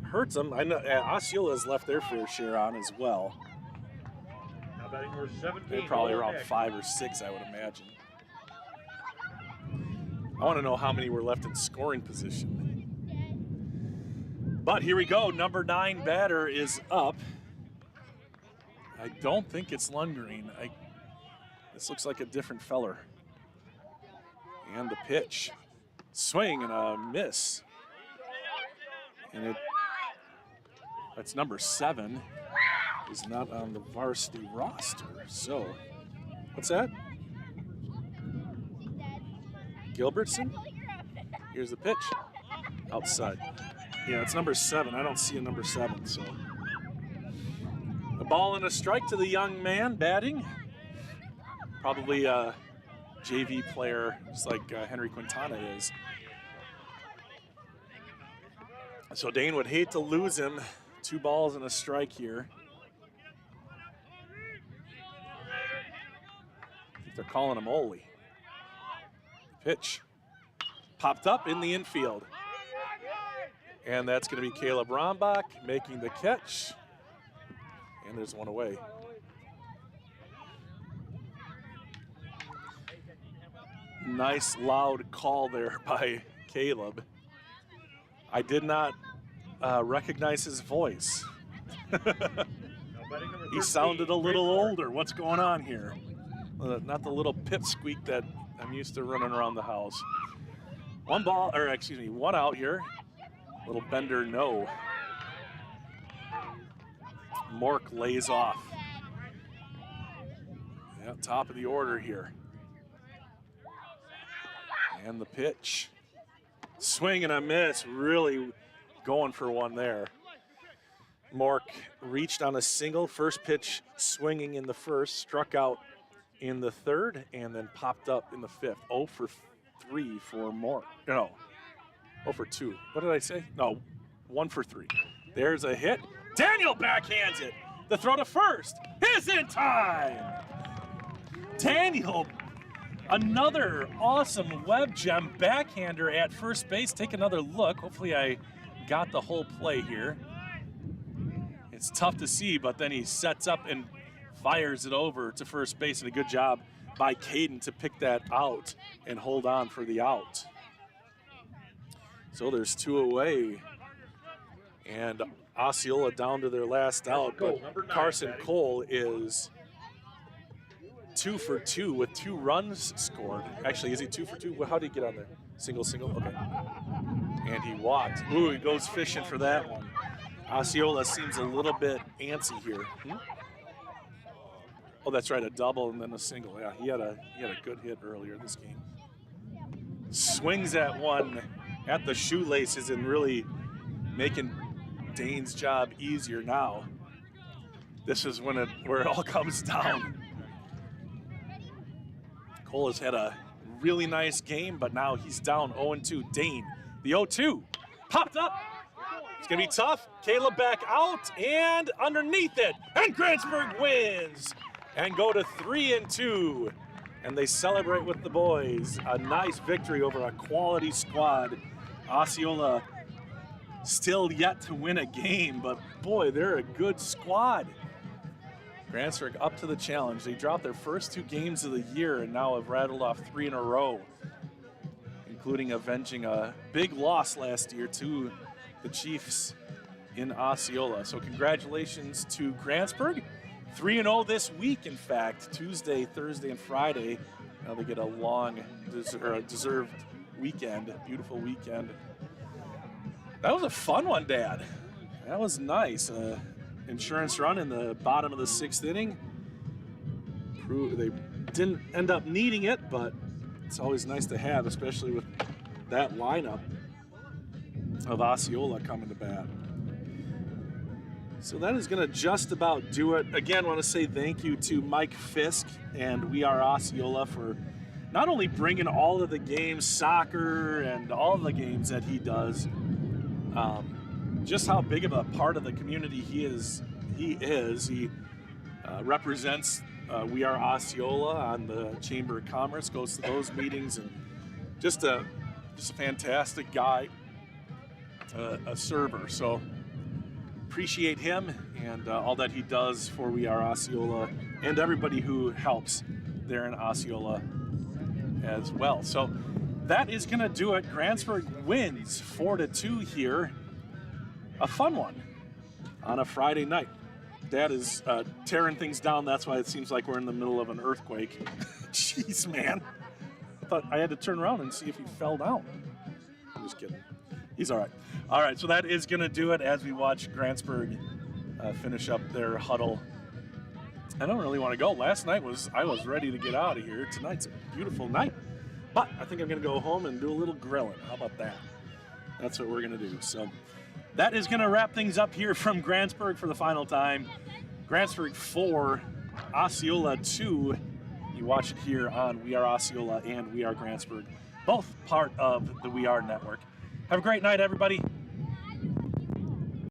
hurts them. I know Osceola has left their fair share on as well. Now batting number 17. They're probably Noah around Nick. 5 or 6, I would imagine. I want to know how many were left in scoring position. But here we go. Number 9 batter is up. I don't think it's Lundgren. This looks like a different feller. And the pitch. Swing and a miss. And that's number 7. Is not on the varsity roster. So, what's that? Gilbertson? Here's the pitch. Outside. Yeah, it's number 7. I don't see a number 7, so. A ball and a strike to the young man batting. Probably a JV player, just like Henry Quintana is. So Dane would hate to lose him. 2 balls and a strike here. I think they're calling him Ole. Pitch. Popped up in the infield. And that's going to be Caleb Rombach making the catch. And there's one away. Nice loud call there by Caleb. I did not recognize his voice. He sounded a little older. What's going on here? Not the little pipsqueak that I'm used to running around the house. One out here. Little bender, no. Mork lays off. Yeah, top of the order here. And the pitch. Swing and a miss, really going for one there. Mork reached on a single, first pitch swinging in the first, struck out in the third, and then popped up in the fifth. 0 for 3 for Mork. No, 0 for 2. What did I say? No, 1 for 3. There's a hit. Daniel backhands it. The throw to first is in time. Daniel, another awesome web gem backhander at first base. Take another look. Hopefully I got the whole play here. It's tough to see, but then he sets up and fires it over to first base, and a good job by Caden to pick that out and hold on for the out. So there's 2 away, and Osceola down to their last out, but Carson Cole is 2 for 2 with 2 runs scored. Actually, is he 2 for 2? How did he get on there? Single, okay. And he walked. Ooh, he goes fishing for that one. Osceola seems a little bit antsy here. Oh, that's right, a double and then a single. Yeah, he had a good hit earlier this game. Swings at one at the shoelaces and really making Dane's job easier now. This is where it all comes down. Cole has had a really nice game, but now he's down 0-2. Dane, the 0-2, popped up. It's gonna be tough. Caleb back out and underneath it, and Grantsburg wins and go to 3-2. And they celebrate with the boys. A nice victory over a quality squad. Osceola still yet to win a game, but boy, they're a good squad. Grantsburg up to the challenge. They dropped their first 2 games of the year and now have rattled off 3 in a row, including avenging a big loss last year to the Chiefs in Osceola. So congratulations to Grantsburg. 3-0 this week, in fact, Tuesday, Thursday, and Friday. Now they get a long, deserved weekend, beautiful weekend. That was a fun one, Dad. That was nice. Insurance run in the bottom of the 6th inning. They didn't end up needing it, but it's always nice to have, especially with that lineup of Osceola coming to bat. So that is going to just about do it. Again, want to say thank you to Mike Fisk and We Are Osceola for not only bringing all of the games, soccer and all of the games that he does, just how big of a part of the community he is. He represents We Are Osceola on the Chamber of Commerce, goes to those meetings, and just a fantastic guy, a server. So appreciate him and all that he does for We Are Osceola and everybody who helps there in Osceola as well. So that is going to do it. Grantsburg wins 4-2 here. A fun one on a Friday night. Dad is tearing things down. That's why it seems like we're in the middle of an earthquake. Jeez, man. I thought I had to turn around and see if he fell down. I'm just kidding. He's all right. All right, so that is going to do it as we watch Grantsburg finish up their huddle. I don't really want to go. Last night I was ready to get out of here. Tonight's a beautiful night. But I think I'm going to go home and do a little grilling. How about that? That's what we're going to do. So that is going to wrap things up here from Grantsburg for the final time. Grantsburg 4, Osceola 2. You watch it here on We Are Osceola and We Are Grantsburg, both part of the We Are Network. Have a great night, everybody.